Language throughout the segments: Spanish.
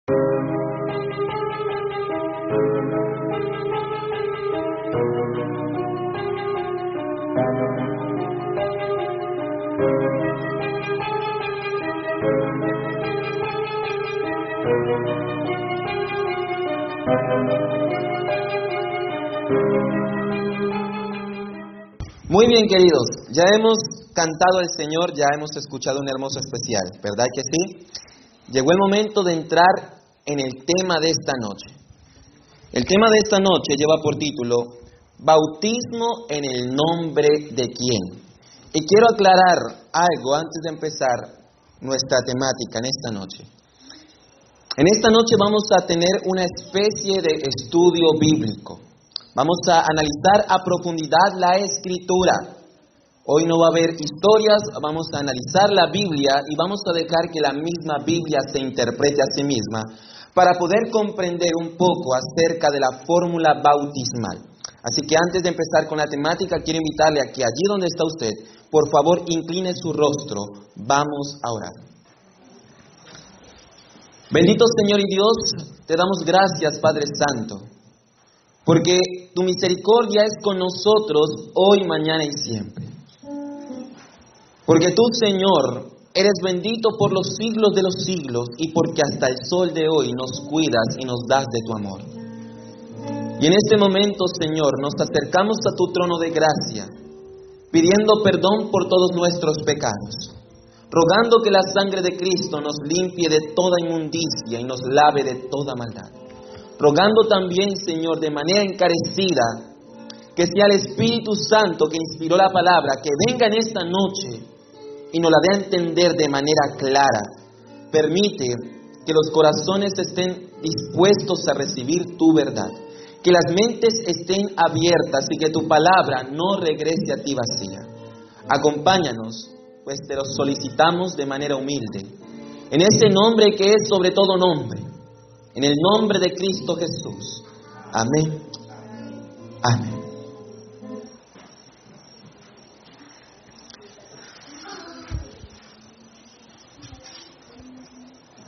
Muy bien, queridos, ya hemos cantado al Señor, ya hemos escuchado un hermoso especial, ¿verdad que sí? Llegó el momento de entrar en el tema de esta noche. El tema de esta noche lleva por título Bautismo en el nombre de quién. Y quiero aclarar algo antes de empezar nuestra temática en esta noche. En esta noche vamos a tener una especie de estudio bíblico. Vamos a analizar a profundidad la Escritura. Hoy no va a haber historias, vamos a analizar la Biblia y vamos a dejar que la misma Biblia se interprete a sí misma para poder comprender un poco acerca de la fórmula bautismal. Así que antes de empezar con la temática, quiero invitarle a que allí donde está usted, por favor, incline su rostro. Vamos a orar. Bendito Señor y Dios, te damos gracias, Padre Santo, porque tu misericordia es con nosotros hoy, mañana y siempre. Porque tú, Señor, eres bendito por los siglos de los siglos y porque hasta el sol de hoy nos cuidas y nos das de tu amor. Y en este momento, Señor, nos acercamos a tu trono de gracia, pidiendo perdón por todos nuestros pecados, rogando que la sangre de Cristo nos limpie de toda inmundicia y nos lave de toda maldad. Rogando también, Señor, de manera encarecida, que sea el Espíritu Santo que inspiró la palabra, que venga en esta noche y nos la dé a entender de manera clara. Permite que los corazones estén dispuestos a recibir tu verdad, que las mentes estén abiertas y que tu palabra no regrese a ti vacía. Acompáñanos, pues te lo solicitamos de manera humilde, en ese nombre que es sobre todo nombre, en el nombre de Cristo Jesús. Amén. Amén.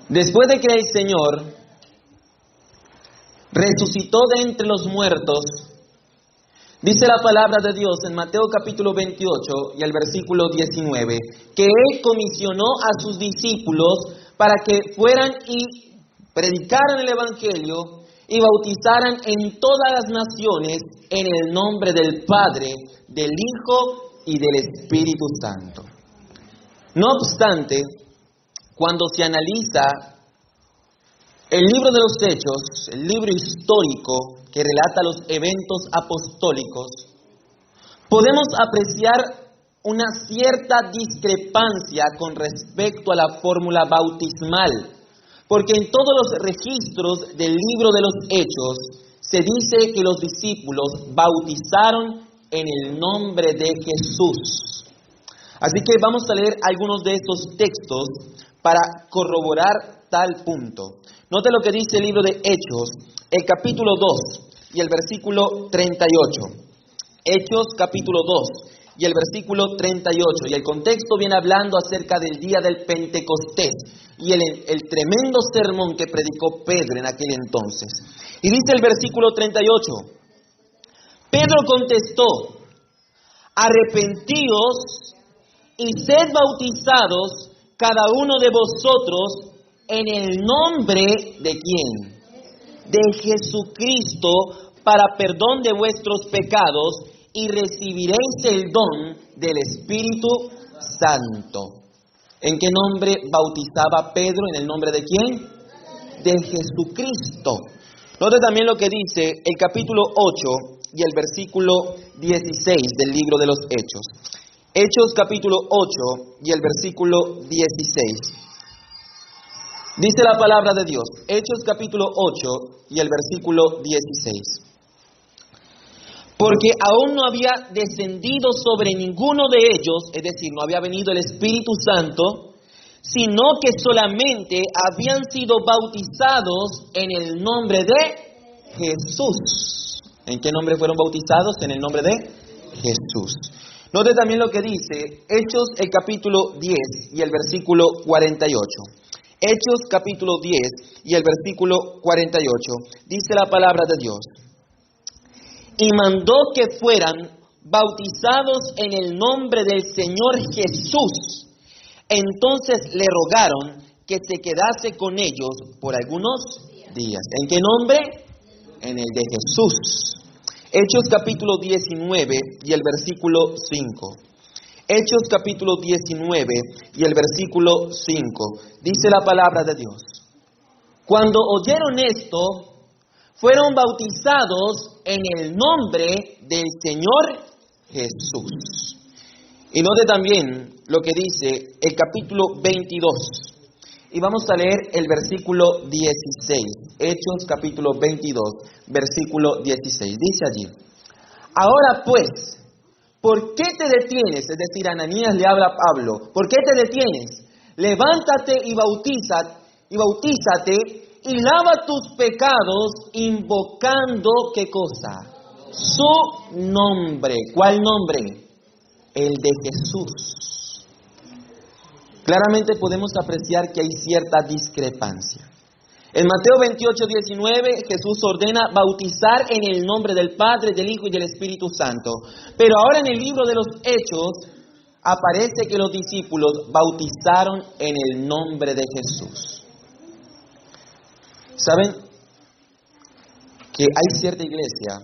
Después de que el Señor resucitó de entre los muertos, dice la palabra de Dios en Mateo capítulo 28 y el versículo 19, que Él comisionó a sus discípulos para que fueran y predicaran el Evangelio y bautizaran en todas las naciones en el nombre del Padre, del Hijo y del Espíritu Santo. No obstante, cuando se analiza el libro de los Hechos, el libro histórico que relata los eventos apostólicos, podemos apreciar una cierta discrepancia con respecto a la fórmula bautismal, porque en todos los registros del libro de los Hechos se dice que los discípulos bautizaron en el nombre de Jesús. Así que vamos a leer algunos de estos textos para corroborar tal punto. Note lo que dice el libro de Hechos, el capítulo 2 y el versículo 38. Hechos capítulo 2 y el versículo 38. Y el contexto viene hablando acerca del día del Pentecostés y el tremendo sermón que predicó Pedro en aquel entonces. Y dice el versículo 38, Pedro contestó, arrepentíos y sed bautizados cada uno de vosotros en el nombre de ¿quién? De Jesucristo, para perdón de vuestros pecados, y recibiréis el don del Espíritu Santo. ¿En qué nombre bautizaba Pedro? ¿En el nombre de quién? De Jesucristo. Note también lo que dice el capítulo 8 y el versículo 16 del libro de los Hechos. Hechos capítulo 8 y el versículo 16. Dice la palabra de Dios, Hechos capítulo 8 y el versículo 16. Porque aún no había descendido sobre ninguno de ellos, es decir, no había venido el Espíritu Santo, sino que solamente habían sido bautizados en el nombre de Jesús. ¿En qué nombre fueron bautizados? En el nombre de Jesús. Note también lo que dice Hechos el capítulo 10 y el versículo 48. Hechos capítulo 10 y el versículo 48. Dice la palabra de Dios. Y mandó que fueran bautizados en el nombre del Señor Jesús. Entonces le rogaron que se quedase con ellos por algunos días. ¿En qué nombre? En el de Jesús. Hechos capítulo 19 y el versículo 5. Hechos capítulo 19 y el versículo 5. Dice la palabra de Dios. Cuando oyeron esto, fueron bautizados en el nombre del Señor Jesús. Y note también lo que dice el capítulo 22. Y vamos a leer el versículo 16. Hechos capítulo 22, versículo 16. Dice allí. Ahora pues, ¿por qué te detienes? Es decir, Ananías le habla a Pablo. ¿Por qué te detienes? Levántate y bautízate y lava tus pecados invocando ¿qué cosa? Su nombre. ¿Cuál nombre? El de Jesús. Claramente podemos apreciar que hay cierta discrepancia. En Mateo 28, 19, Jesús ordena bautizar en el nombre del Padre, del Hijo y del Espíritu Santo. Pero ahora en el libro de los Hechos aparece que los discípulos bautizaron en el nombre de Jesús. ¿Saben? Que hay cierta iglesia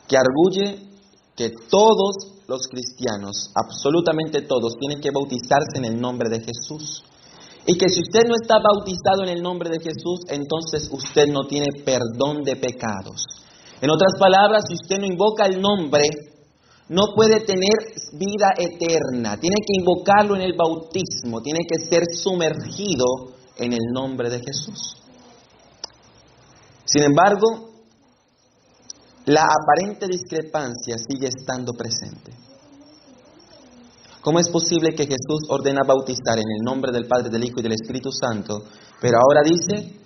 que arguye que todos los cristianos, absolutamente todos, tienen que bautizarse en el nombre de Jesús. Y que si usted no está bautizado en el nombre de Jesús, entonces usted no tiene perdón de pecados. En otras palabras, si usted no invoca el nombre, no puede tener vida eterna. Tiene que invocarlo en el bautismo, tiene que ser sumergido en el nombre de Jesús. Sin embargo, la aparente discrepancia sigue estando presente. ¿Cómo es posible que Jesús ordena bautizar en el nombre del Padre, del Hijo y del Espíritu Santo, pero ahora dice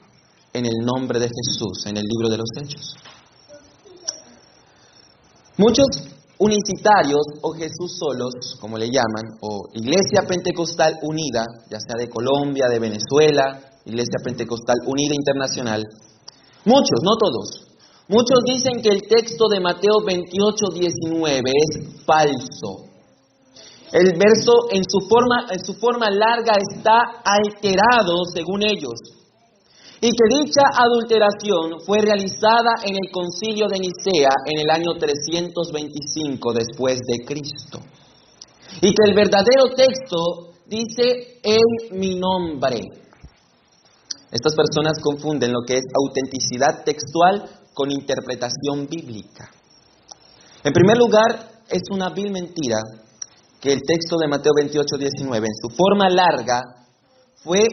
en el nombre de Jesús, en el libro de los Hechos? Muchos unicitarios o Jesús solos, como le llaman, o Iglesia Pentecostal Unida, ya sea de Colombia, de Venezuela, Iglesia Pentecostal Unida Internacional, muchos, no todos, muchos dicen que el texto de Mateo 28, 19 es falso. El verso en su forma larga está alterado según ellos. Y que dicha adulteración fue realizada en el concilio de Nicea en el año 325 después de Cristo. Y que el verdadero texto dice en mi nombre. Estas personas confunden lo que es autenticidad textual con interpretación bíblica. En primer lugar, es una vil mentira que el texto de Mateo 28, 19, en su forma larga, fue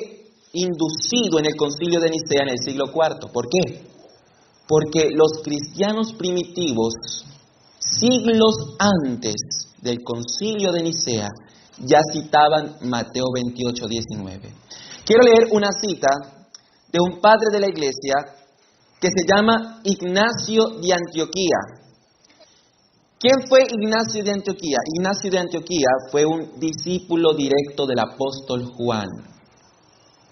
inducido en el concilio de Nicea en el siglo IV. ¿Por qué? Porque los cristianos primitivos, siglos antes del concilio de Nicea, ya citaban Mateo 28, 19. Quiero leer una cita de un padre de la iglesia que se llama Ignacio de Antioquía. ¿Quién fue Ignacio de Antioquía? Ignacio de Antioquía fue un discípulo directo del apóstol Juan.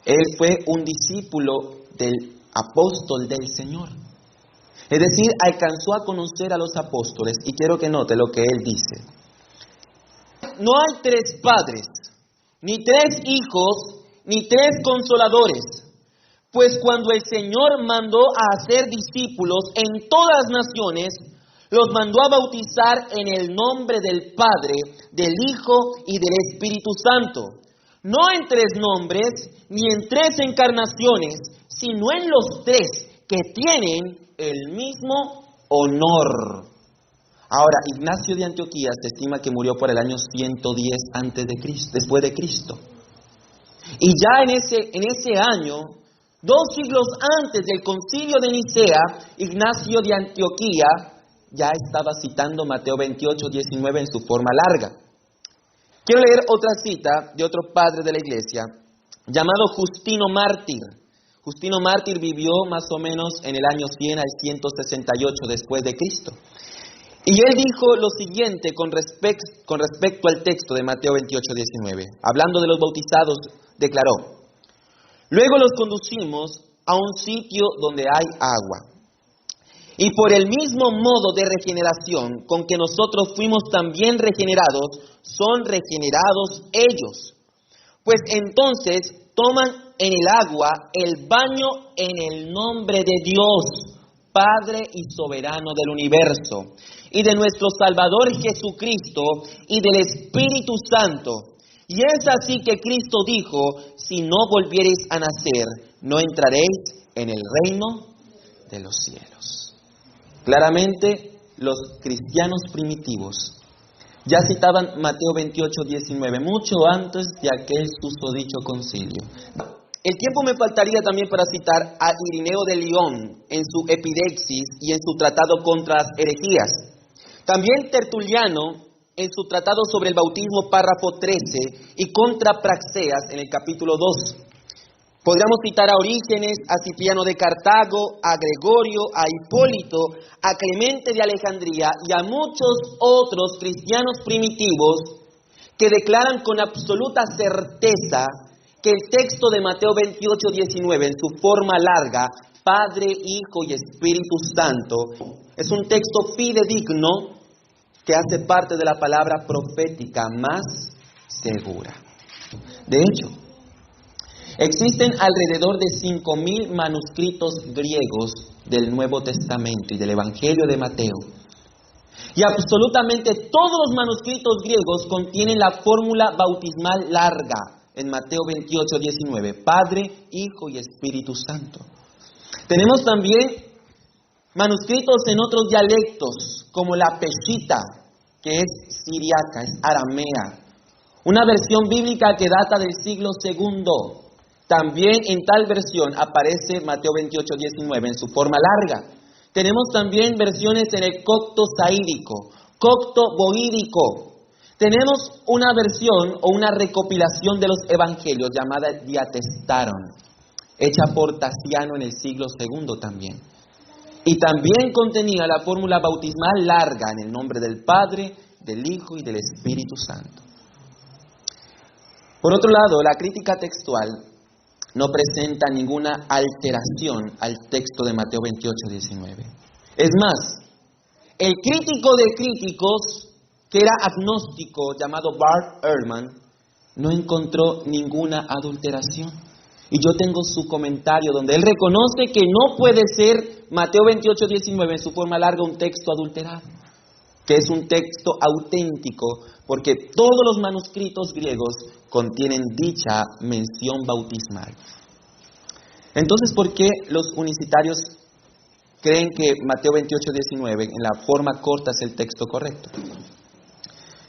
Él fue un discípulo del apóstol del Señor. Es decir, alcanzó a conocer a los apóstoles, y quiero que note lo que él dice. No hay tres padres, ni tres hijos, ni tres consoladores. Pues cuando el Señor mandó a hacer discípulos en todas las naciones, los mandó a bautizar en el nombre del Padre, del Hijo y del Espíritu Santo. No en tres nombres, ni en tres encarnaciones, sino en los tres que tienen el mismo honor. Ahora, Ignacio de Antioquía se estima que murió por el año 110 antes de Cristo, después de Cristo. Y ya en ese año, 2 siglos antes del concilio de Nicea, Ignacio de Antioquía ya estaba citando Mateo 28, 19 en su forma larga. Quiero leer otra cita de otro padre de la iglesia, llamado Justino Mártir. Justino Mártir vivió más o menos en el año 100 al 168 después de Cristo. Y él dijo lo siguiente con respecto al texto de Mateo 28, 19. Hablando de los bautizados, declaró: Luego los conducimos a un sitio donde hay agua. Y por el mismo modo de regeneración con que nosotros fuimos también regenerados, son regenerados ellos. Pues entonces toman en el agua el baño en el nombre de Dios, Padre y soberano del universo, y de nuestro Salvador Jesucristo y del Espíritu Santo. Y es así que Cristo dijo: si no volviereis a nacer, no entraréis en el reino de los cielos. Claramente, los cristianos primitivos ya citaban Mateo 28, 19, mucho antes de aquel susodicho concilio. El tiempo me faltaría también para citar a Irineo de Lyon en su Epidexis y en su tratado contra las herejías. También Tertuliano en su tratado sobre el bautismo, párrafo 13, y contra Praxeas en el capítulo 2. Podríamos citar a Orígenes, a Cipriano de Cartago, a Gregorio, a Hipólito, a Clemente de Alejandría y a muchos otros cristianos primitivos que declaran con absoluta certeza que el texto de Mateo 28, 19, en su forma larga, Padre, Hijo y Espíritu Santo, es un texto fidedigno que hace parte de la palabra profética más segura. De hecho, existen alrededor de 5.000 manuscritos griegos del Nuevo Testamento y del Evangelio de Mateo. Y absolutamente todos los manuscritos griegos contienen la fórmula bautismal larga en Mateo 28, 19, Padre, Hijo y Espíritu Santo. Tenemos también manuscritos en otros dialectos, como la Peshita, que es siriaca, es aramea, una versión bíblica que data del siglo II. También en tal versión aparece Mateo 28, 19 en su forma larga. Tenemos también versiones en el copto saídico, copto boídico. Tenemos una versión o una recopilación de los evangelios llamada Diatestaron, hecha por Tasiano en el siglo II también. Y también contenía la fórmula bautismal larga en el nombre del Padre, del Hijo y del Espíritu Santo. Por otro lado, la crítica textual no presenta ninguna alteración al texto de Mateo 28, 19. Es más, el crítico de críticos, que era agnóstico, llamado Bart Ehrman, no encontró ninguna adulteración. Y yo tengo su comentario donde él reconoce que no puede ser Mateo 28, 19 en su forma larga un texto adulterado, que es un texto auténtico, porque todos los manuscritos griegos contienen dicha mención bautismal. Entonces, ¿por qué los unicitarios creen que Mateo 28, 19 en la forma corta es el texto correcto?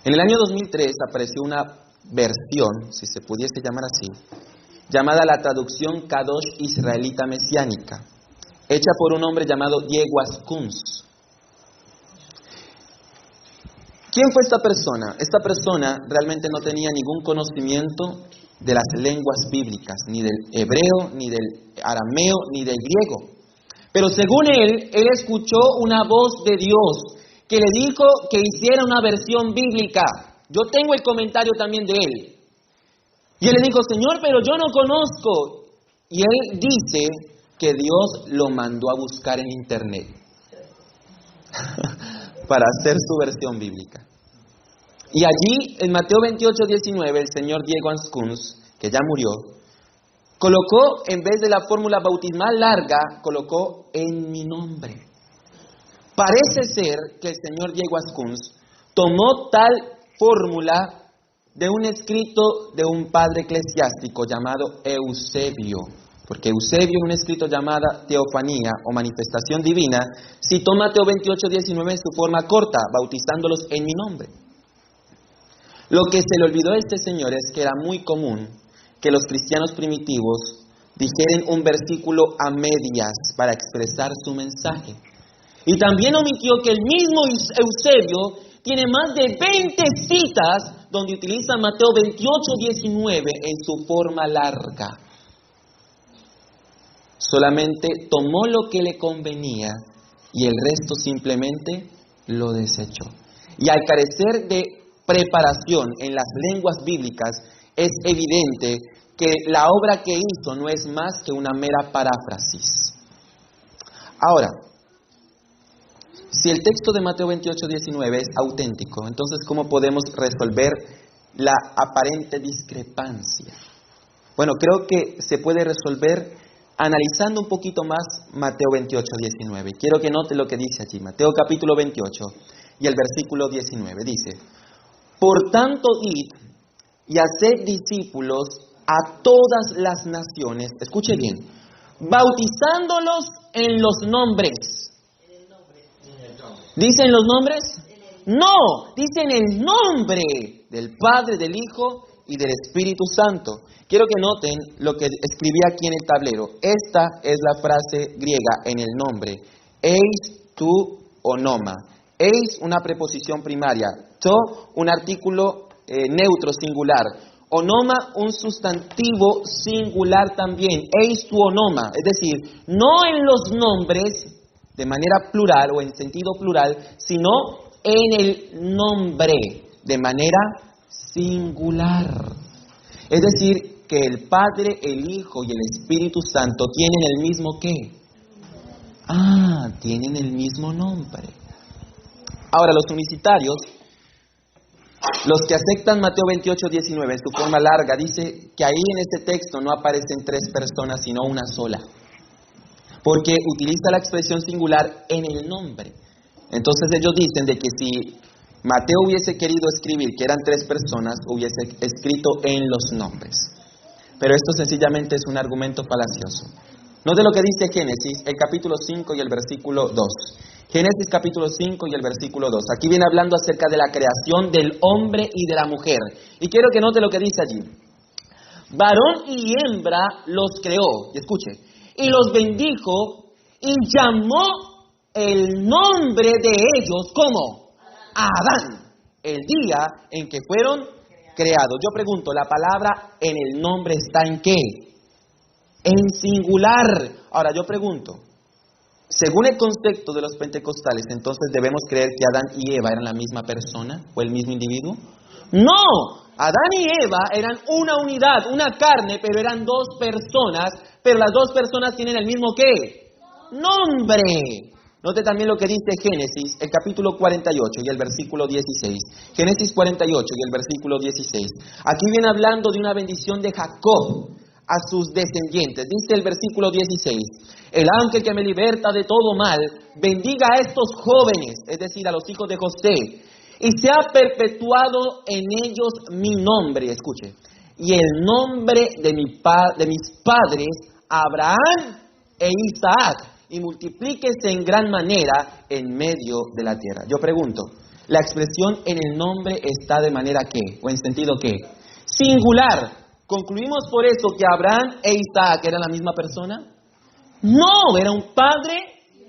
En el año 2003 apareció una versión, si se pudiese llamar así, llamada la traducción Kadosh Israelita Mesiánica, hecha por un hombre llamado Diego Ascuns. ¿Quién fue esta persona? Esta persona realmente no tenía ningún conocimiento de las lenguas bíblicas, ni del hebreo, ni del arameo, ni del griego. Pero según él escuchó una voz de Dios que le dijo que hiciera una versión bíblica. Yo tengo el comentario también de él. Y él le dijo: Señor, pero yo no conozco. Y él dice que Dios lo mandó a buscar en internet para hacer su versión bíblica. Y allí, en Mateo 28, 19, el señor Diego Ascuns, que ya murió, colocó, en vez de la fórmula bautismal larga, colocó en mi nombre. Parece ser que el señor Diego Ascuns tomó tal fórmula de un escrito de un padre eclesiástico llamado Eusebio, porque Eusebio en un escrito llamado Teofanía o Manifestación Divina citó Mateo 28, 19 en su forma corta, bautizándolos en mi nombre. Lo que se le olvidó a este señor es que era muy común que los cristianos primitivos dijeren un versículo a medias para expresar su mensaje. Y también omitió que el mismo Eusebio tiene más de 20 citas donde utiliza Mateo 28, 19 en su forma larga. Solamente tomó lo que le convenía y el resto simplemente lo desechó. Y al carecer de preparación en las lenguas bíblicas, es evidente que la obra que hizo no es más que una mera paráfrasis. Ahora, si el texto de Mateo 28:19 es auténtico, entonces ¿cómo podemos resolver la aparente discrepancia? Bueno, creo que se puede resolver analizando un poquito más Mateo 28:19. Quiero que note lo que dice allí, Mateo capítulo 28 y el versículo 19. Dice: por tanto, id y haced discípulos a todas las naciones, escuche bien, bautizándolos en los nombres. ¿Dicen los nombres? No, dicen el nombre del Padre, del Hijo y del Espíritu Santo. Quiero que noten lo que escribí aquí en el tablero. Esta es la frase griega en el nombre. Eis tu onoma. Eis una preposición primaria. To un artículo neutro singular. Onoma un sustantivo singular también. Eis tu onoma. Es decir, no en los nombres de manera plural o en sentido plural, sino en el nombre de manera singular. Es decir, que el Padre, el Hijo y el Espíritu Santo tienen el mismo ¿qué? Tienen el mismo nombre. Ahora, los unicitarios, los que aceptan Mateo 28:19 en su forma larga, dice que ahí en este texto no aparecen tres personas, sino una sola. Porque utiliza la expresión singular en el nombre. Entonces ellos dicen de que si Mateo hubiese querido escribir que eran tres personas, hubiese escrito en los nombres. Pero esto sencillamente es un argumento falacioso. Note lo que dice Génesis, el capítulo 5 y el versículo 2. Génesis capítulo 5 y el versículo 2. Aquí viene hablando acerca de la creación del hombre y de la mujer. Y quiero que note lo que dice allí. Varón y hembra los creó. Y escuche. Y los bendijo y llamó el nombre de ellos como Adán, el día en que fueron creados. Yo pregunto, ¿la palabra en el nombre está en qué? En singular. Ahora yo pregunto, según el concepto de los pentecostales, entonces debemos creer que Adán y Eva eran la misma persona o el mismo individuo. No, Adán y Eva eran una unidad, una carne, pero eran dos personas, pero las dos personas tienen el mismo ¿qué? Nombre. Note también lo que dice Génesis, el capítulo 48 y el versículo 16. Génesis 48 y el versículo 16. Aquí viene hablando de una bendición de Jacob a sus descendientes. Dice el versículo 16, el ángel que me liberta de todo mal, bendiga a estos jóvenes, es decir, a los hijos de José, y se ha perpetuado en ellos mi nombre, escuche, y el nombre de mis padres, Abraham e Isaac, y multiplíquese en gran manera en medio de la tierra. Yo pregunto, ¿la expresión en el nombre está de manera qué? ¿O en sentido qué? Singular. ¿Concluimos por eso que Abraham e Isaac eran la misma persona? No, era un padre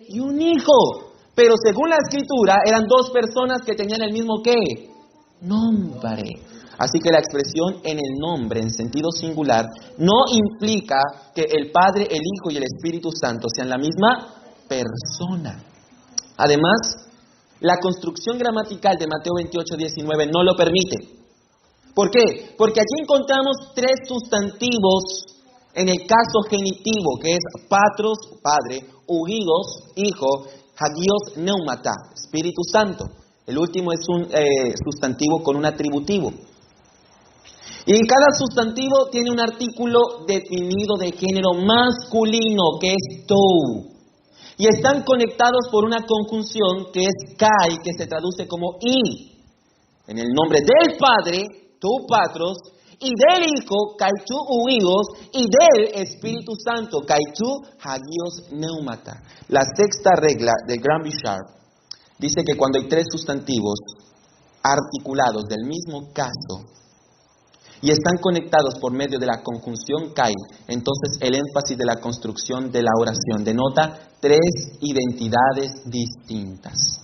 y un hijo. Pero según la escritura, eran dos personas que tenían el mismo ¿qué? Nombre. Así que la expresión en el nombre, en sentido singular, no implica que el Padre, el Hijo y el Espíritu Santo sean la misma persona. Además, la construcción gramatical de Mateo 28:19 no lo permite. ¿Por qué? Porque allí encontramos tres sustantivos en el caso genitivo, que es patros, padre, huidos, hijo, hagios, pneumata, Espíritu Santo. El último es un sustantivo con un atributivo. Y cada sustantivo tiene un artículo definido de género masculino, que es tou. Y están conectados por una conjunción que es kai, que se traduce como i. En el nombre del Padre, tu patros, y del Hijo, kai tu huios, y del Espíritu Santo, kai tu hagios pneumata. La sexta regla de Granby Sharp dice que cuando hay tres sustantivos articulados del mismo caso, y están conectados por medio de la conjunción kai, entonces el énfasis de la construcción de la oración denota tres identidades distintas.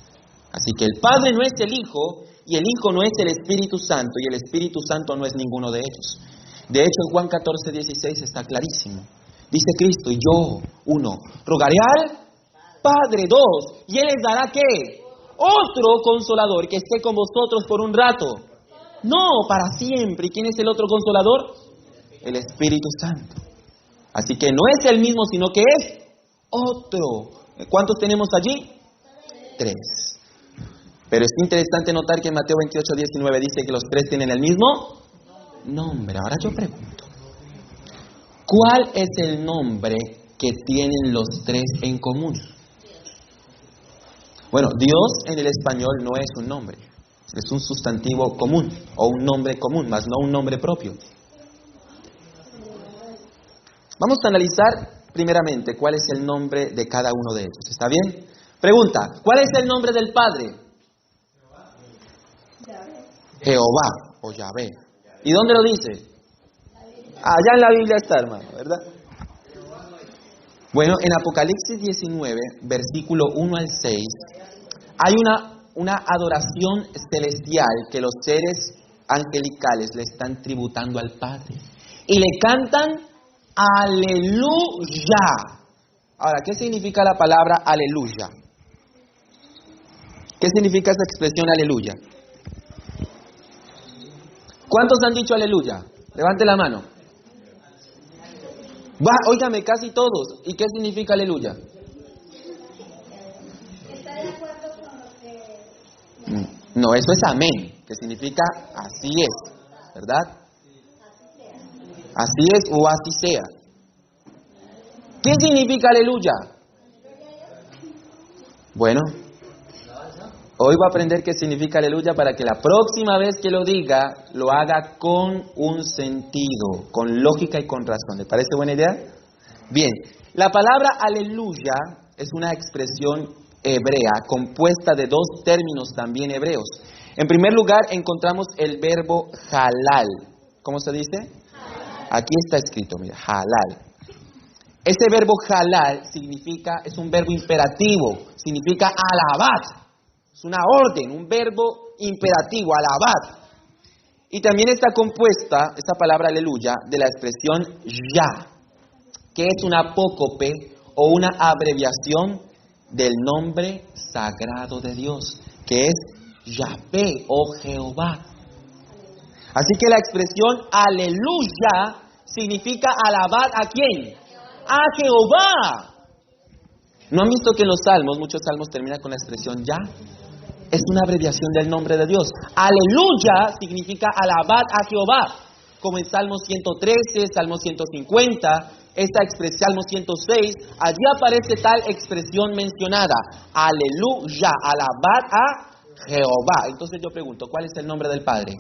Así que el Padre no es el Hijo, y el Hijo no es el Espíritu Santo, y el Espíritu Santo no es ninguno de ellos. De hecho, en Juan 14:16 está clarísimo. Dice Cristo, y yo, uno, rogaré al Padre, dos, y Él les dará ¿qué? Otro consolador que esté con vosotros por un rato. No, para siempre. ¿Y quién es el otro consolador? El Espíritu Santo. Así que no es el mismo, sino que es otro. ¿Cuántos tenemos allí? 3. Pero es interesante notar que en Mateo 28, 19 dice que los 3 tienen el mismo nombre. Ahora yo pregunto, ¿cuál es el nombre que tienen los 3 en común? Bueno, Dios en el español no es un nombre, es un sustantivo común o un nombre común, más no un nombre propio. Vamos a analizar primeramente cuál es el nombre de cada uno de ellos. ¿Está bien? Pregunta, ¿cuál es el nombre del Padre? Jehová o Yahvé. ¿Y dónde lo dice? Allá en la Biblia está, hermano, ¿verdad? Bueno, en Apocalipsis 19, versículo 1 al 6, hay una adoración celestial que los seres angelicales le están tributando al Padre. Y le cantan aleluya. Ahora, ¿qué significa la palabra aleluya? ¿Qué significa esa expresión aleluya? ¿Cuántos han dicho aleluya? Levante la mano. Óigame, casi todos. ¿Y qué significa aleluya? ¿Está de acuerdo con lo que... No, eso es amén, que significa así es, ¿verdad? Así es o así sea. ¿Qué significa aleluya? Bueno, hoy va a aprender qué significa aleluya para que la próxima vez que lo diga, lo haga con un sentido, con lógica y con razón. ¿Le parece buena idea? Bien, la palabra aleluya es una expresión hebrea compuesta de 2 términos también hebreos. En primer lugar, encontramos el verbo halal. ¿Cómo se dice? Aquí está escrito, mira, halal. Ese verbo halal es un verbo imperativo, significa alabad. Es una orden, un verbo imperativo, alabad. Y también está compuesta, esta palabra aleluya, de la expresión ya, que es un apócope o una abreviación del nombre sagrado de Dios, que es Yahvé o Jehová. Así que la expresión aleluya significa alabad ¿a quién? ¡A Jehová! ¿No han visto que en los salmos, muchos salmos terminan con la expresión ya? Es una abreviación del nombre de Dios. Aleluya significa alabad a Jehová. Como en Salmo 113, Salmo 150, Salmo 106, allí aparece tal expresión mencionada. Aleluya, alabad a Jehová. Entonces yo pregunto, ¿cuál es el nombre del Padre?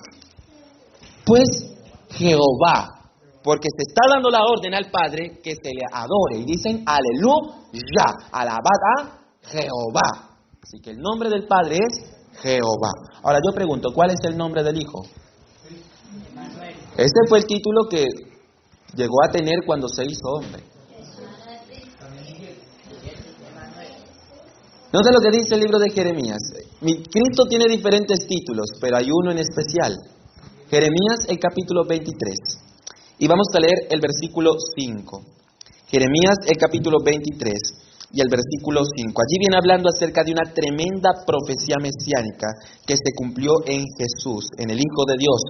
Pues Jehová. Porque se está dando la orden al Padre que se le adore. Y dicen, aleluya, alabad a Jehová. Así que el nombre del Padre es Jehová. Ahora yo pregunto, ¿cuál es el nombre del Hijo? Este fue el título que llegó a tener cuando se hizo hombre. Nota lo que dice el libro de Jeremías. Cristo tiene diferentes títulos, pero hay uno en especial. Jeremías, el capítulo 23. Y vamos a leer el versículo 5. Jeremías, el capítulo 23 y el versículo 5. Allí viene hablando acerca de una tremenda profecía mesiánica que se cumplió en Jesús, en el Hijo de Dios.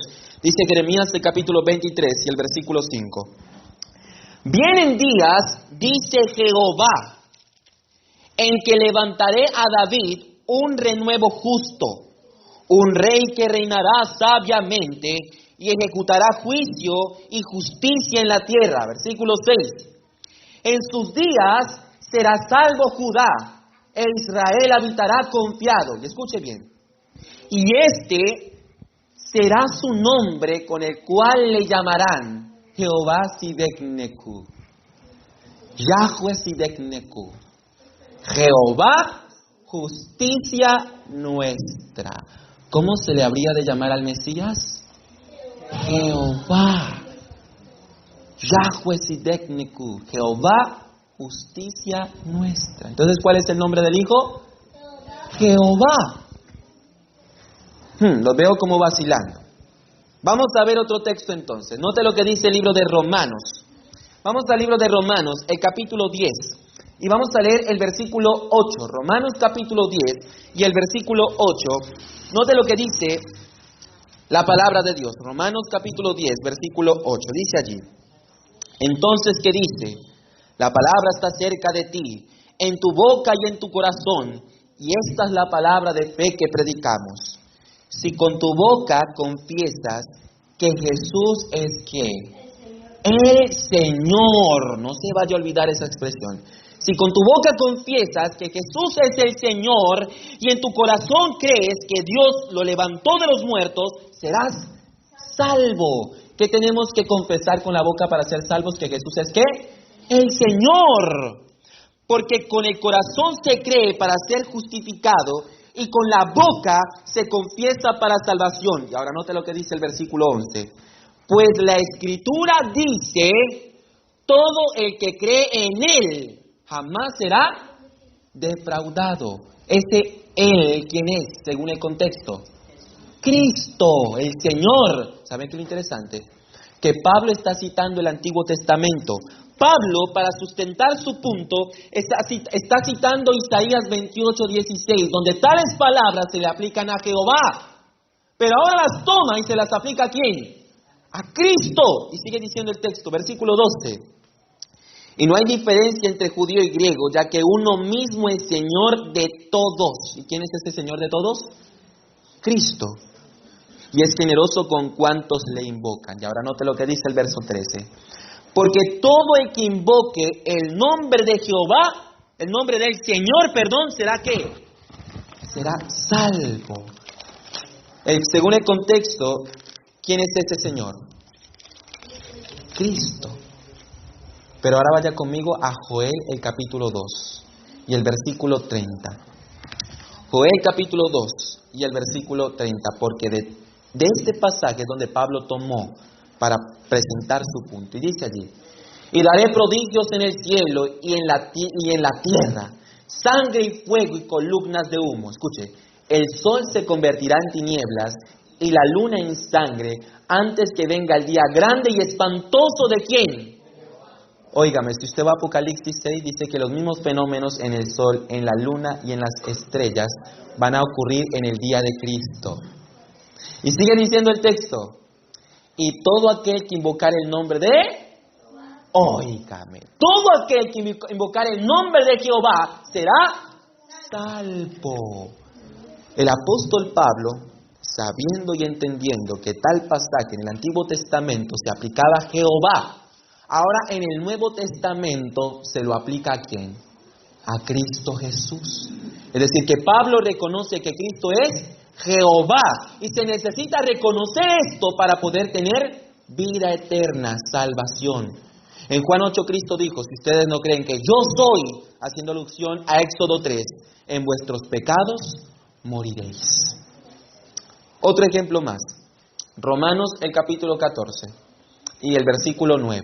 Dice Jeremías, el capítulo 23 y el versículo 5. Vienen días, dice Jehová, en que levantaré a David un renuevo justo, un rey que reinará sabiamente y ejecutará juicio y justicia en la tierra. Versículo 6. En sus días será salvo Judá, e Israel habitará confiado. Y escuche bien. Y este será su nombre con el cual le llamarán Jehová Sidekneku. Yahweh Sidekneku. Jehová, justicia nuestra. ¿Cómo se le habría de llamar al Mesías? Jehová. Yahweh Sidekneku. Jehová, justicia nuestra. Entonces, ¿cuál es el nombre del Hijo? Jehová. Lo veo como vacilando. Vamos a ver otro texto entonces. Note lo que dice el libro de Romanos. Vamos al libro de Romanos, el capítulo 10. Y vamos a leer el versículo 8. Romanos capítulo 10 y el versículo 8. Note lo que dice la palabra de Dios. Romanos capítulo 10, versículo 8. Dice allí: Entonces, ¿qué dice? La palabra está cerca de ti, en tu boca y en tu corazón, y esta es la palabra de fe que predicamos. Si con tu boca confiesas que Jesús es ¿quién? El Señor. No se vaya a olvidar esa expresión. Si con tu boca confiesas que Jesús es el Señor y en tu corazón crees que Dios lo levantó de los muertos, serás salvo. ¿Qué tenemos que confesar con la boca para ser salvos? Que Jesús es ¿qué? El Señor. Porque con el corazón se cree para ser justificado y con la boca se confiesa para salvación. Y ahora note lo que dice el versículo 11. Pues la Escritura dice, todo el que cree en Él jamás será defraudado. Ese Él, ¿quién es? Según el contexto. Cristo, el Señor. ¿Saben qué es lo interesante? Que Pablo está citando el Antiguo Testamento. Pablo, para sustentar su punto, está citando Isaías 28:16, donde tales palabras se le aplican a Jehová. Pero ahora las toma y se las aplica ¿a quién? A Cristo. Y sigue diciendo el texto, versículo 12. Y no hay diferencia entre judío y griego, ya que uno mismo es Señor de todos. ¿Y quién es este Señor de todos? Cristo. Y es generoso con cuantos le invocan. Y ahora note lo que dice el verso 13. Porque todo el que invoque el nombre de Jehová, el nombre del Señor, ¿será qué? Será salvo. Según el contexto, ¿quién es este Señor? Cristo. Pero ahora vaya conmigo a Joel el capítulo 2 y el versículo 30. Joel capítulo 2 y el versículo 30, porque de este pasaje es donde Pablo tomó para presentar su punto. Y dice allí, y daré prodigios en el cielo y en la tierra, sangre y fuego y columnas de humo. Escuche, el sol se convertirá en tinieblas y la luna en sangre antes que venga el día grande y espantoso de ¿quién? Óigame, si usted va a Apocalipsis 6, dice que los mismos fenómenos en el sol, en la luna y en las estrellas van a ocurrir en el día de Cristo. Y sigue diciendo el texto, y todo aquel que invocar el nombre de, óigame, todo aquel que invocar el nombre de Jehová será salvo. El apóstol Pablo, sabiendo y entendiendo que tal pasaje en el Antiguo Testamento se aplicaba a Jehová, ahora en el Nuevo Testamento se lo aplica ¿a quién? A Cristo Jesús. Es decir, que Pablo reconoce que Cristo es Jehová y se necesita reconocer esto para poder tener vida eterna, salvación. En Juan 8 Cristo dijo, si ustedes no creen que yo soy, haciendo alusión a Éxodo 3, en vuestros pecados moriréis. Otro ejemplo más, Romanos el capítulo 14 y el versículo 9.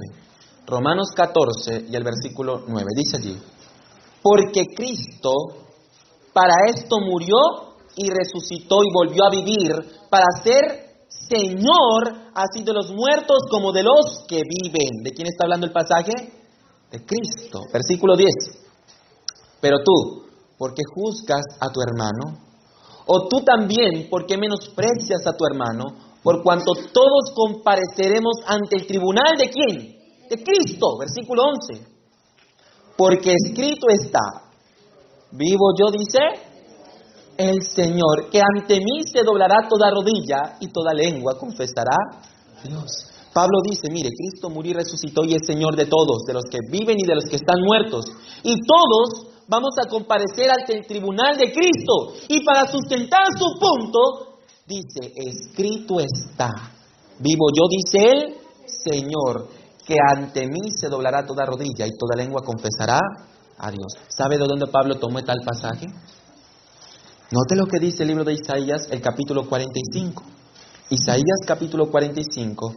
Romanos 14 y el versículo 9, dice allí, porque Cristo para esto murió y resucitó y volvió a vivir para ser Señor así de los muertos como de los que viven. ¿De quién está hablando el pasaje? De Cristo. Versículo 10. Pero tú, ¿por qué juzgas a tu hermano? O tú también, ¿por qué menosprecias a tu hermano? Por cuanto todos compareceremos ante el tribunal ¿de quién? De Cristo. Versículo 11. Porque escrito está, vivo yo, dice el Señor, que ante mí se doblará toda rodilla y toda lengua confesará a Dios. Pablo dice, mire, Cristo murió y resucitó y es Señor de todos, de los que viven y de los que están muertos. Y todos vamos a comparecer ante el tribunal de Cristo. Y para sustentar su punto, dice, escrito está, vivo yo, dice el Señor, que ante mí se doblará toda rodilla y toda lengua confesará a Dios. ¿Sabe de dónde Pablo tomó tal pasaje? Note lo que dice el libro de Isaías, el capítulo 45. Isaías capítulo 45.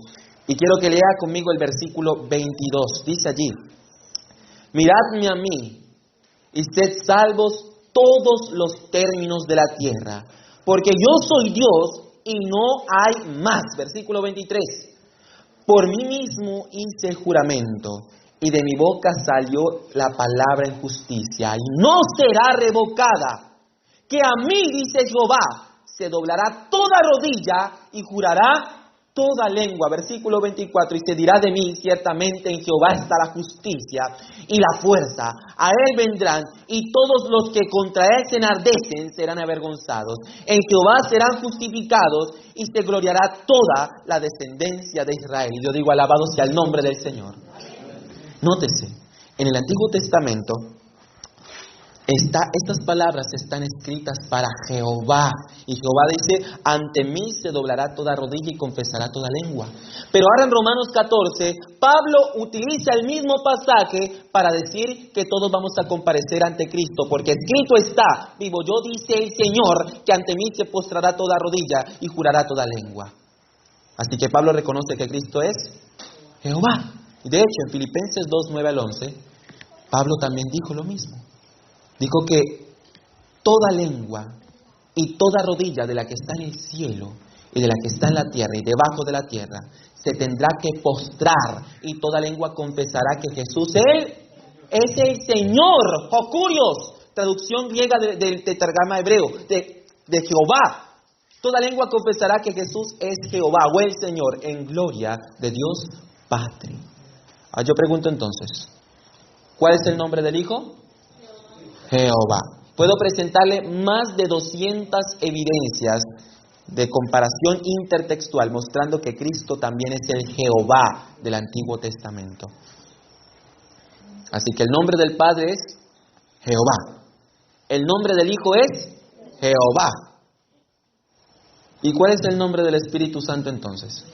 Y quiero que lea conmigo el versículo 22. Dice allí, miradme a mí y sed salvos todos los términos de la tierra, porque yo soy Dios y no hay más. Versículo 23. Por mí mismo hice el juramento y de mi boca salió la palabra en justicia y no será revocada. Que a mí, dice Jehová, se doblará toda rodilla y jurará toda lengua, versículo 24, y se dirá de mí, ciertamente en Jehová está la justicia y la fuerza, a él vendrán, y todos los que contra él se enardecen serán avergonzados. En Jehová serán justificados, y se gloriará toda la descendencia de Israel. Y yo digo, alabado sea el nombre del Señor. Nótese, en el Antiguo Testamento, estas palabras están escritas para Jehová. Y Jehová dice, ante mí se doblará toda rodilla y confesará toda lengua. Pero ahora en Romanos 14, Pablo utiliza el mismo pasaje para decir que todos vamos a comparecer ante Cristo. Porque escrito está, vivo yo, dice el Señor, que ante mí se postrará toda rodilla y jurará toda lengua. Así que Pablo reconoce que Cristo es Jehová. Y de hecho, en Filipenses 2, 9 al 11, Pablo también dijo lo mismo. Dijo que toda lengua y toda rodilla de la que está en el cielo y de la que está en la tierra y debajo de la tierra se tendrá que postrar, y toda lengua confesará que Jesús Él es el Señor. Jocurios, traducción griega del tetragrama hebreo, de Jehová. Toda lengua confesará que Jesús es Jehová o el Señor, en gloria de Dios Padre. Yo pregunto entonces, ¿cuál es el nombre del Hijo? Jehová. Puedo presentarle más de 200 evidencias de comparación intertextual mostrando que Cristo también es el Jehová del Antiguo Testamento. Así que el nombre del Padre es Jehová. El nombre del Hijo es Jehová. ¿Y cuál es el nombre del Espíritu Santo entonces?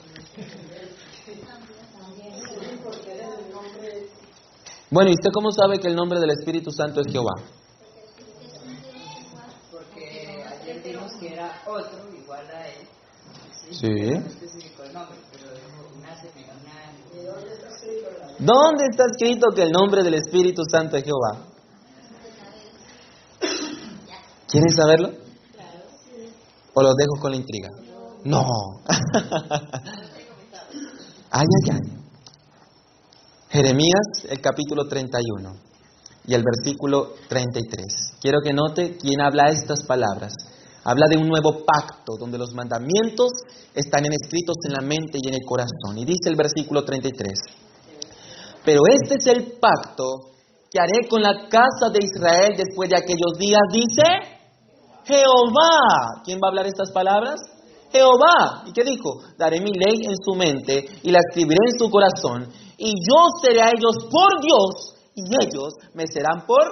Bueno, ¿y usted cómo sabe que el nombre del Espíritu Santo es Jehová? Porque ayer vimos que era otro igual a él. Sí. No especificó el nombre, pero una. ¿Dónde está escrito que el nombre del Espíritu Santo es Jehová? ¿Quieren saberlo? ¿O los dejo con la intriga? No. Ay, ay, ay. Jeremías, el capítulo 31 y el versículo 33. Quiero que note quién habla estas palabras. Habla de un nuevo pacto donde los mandamientos están escritos en la mente y en el corazón. Y dice el versículo 33. Pero este es el pacto que haré con la casa de Israel después de aquellos días, dice Jehová. ¿Quién va a hablar estas palabras? Jehová. ¿Y qué dijo? Daré mi ley en su mente y la escribiré en su corazón, y yo seré a ellos por Dios, y ellos me serán por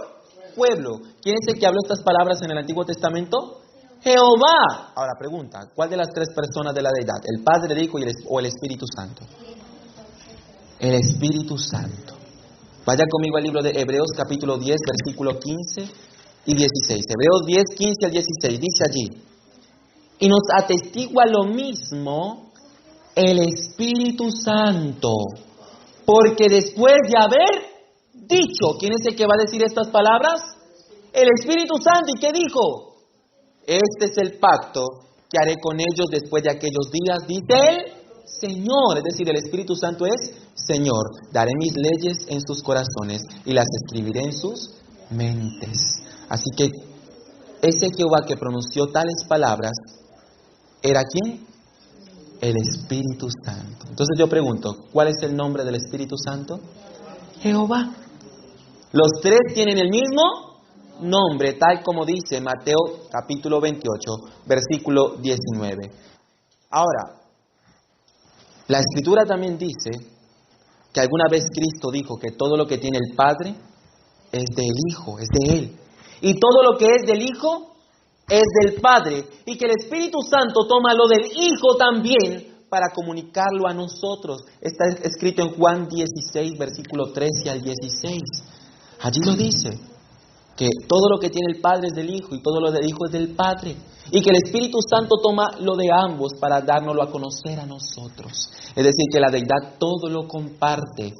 pueblo. ¿Quién es el que habló estas palabras en el Antiguo Testamento? Jehová. Ahora pregunta, ¿cuál de las tres personas de la deidad? ¿El Padre, el Hijo o el Espíritu Santo? El Espíritu Santo. Vaya conmigo al libro de Hebreos capítulo 10, versículo 15 y 16. Hebreos 10, 15 al 16. Dice allí: y nos atestigua lo mismo el Espíritu Santo, porque después de haber dicho, ¿quién es el que va a decir estas palabras? El Espíritu Santo. ¿Y qué dijo? Este es el pacto que haré con ellos después de aquellos días, dice el Señor. Es decir, el Espíritu Santo es Señor. Daré mis leyes en sus corazones y las escribiré en sus mentes. Así que ese Jehová que pronunció tales palabras, ¿era quién? El Espíritu Santo. Entonces yo pregunto, ¿cuál es el nombre del Espíritu Santo? Jehová. Los tres tienen el mismo nombre, tal como dice Mateo capítulo 28, versículo 19. Ahora, la Escritura también dice que alguna vez Cristo dijo que todo lo que tiene el Padre es del Hijo, es de Él. Y todo lo que es del Hijo es del Padre. Y que el Espíritu Santo toma lo del Hijo también para comunicarlo a nosotros. Está escrito en Juan 16, versículo 13 al 16. Allí lo dice, que todo lo que tiene el Padre es del Hijo y todo lo del Hijo es del Padre. Y que el Espíritu Santo toma lo de ambos para dárnoslo a conocer a nosotros. Es decir, que la deidad todo lo comparte.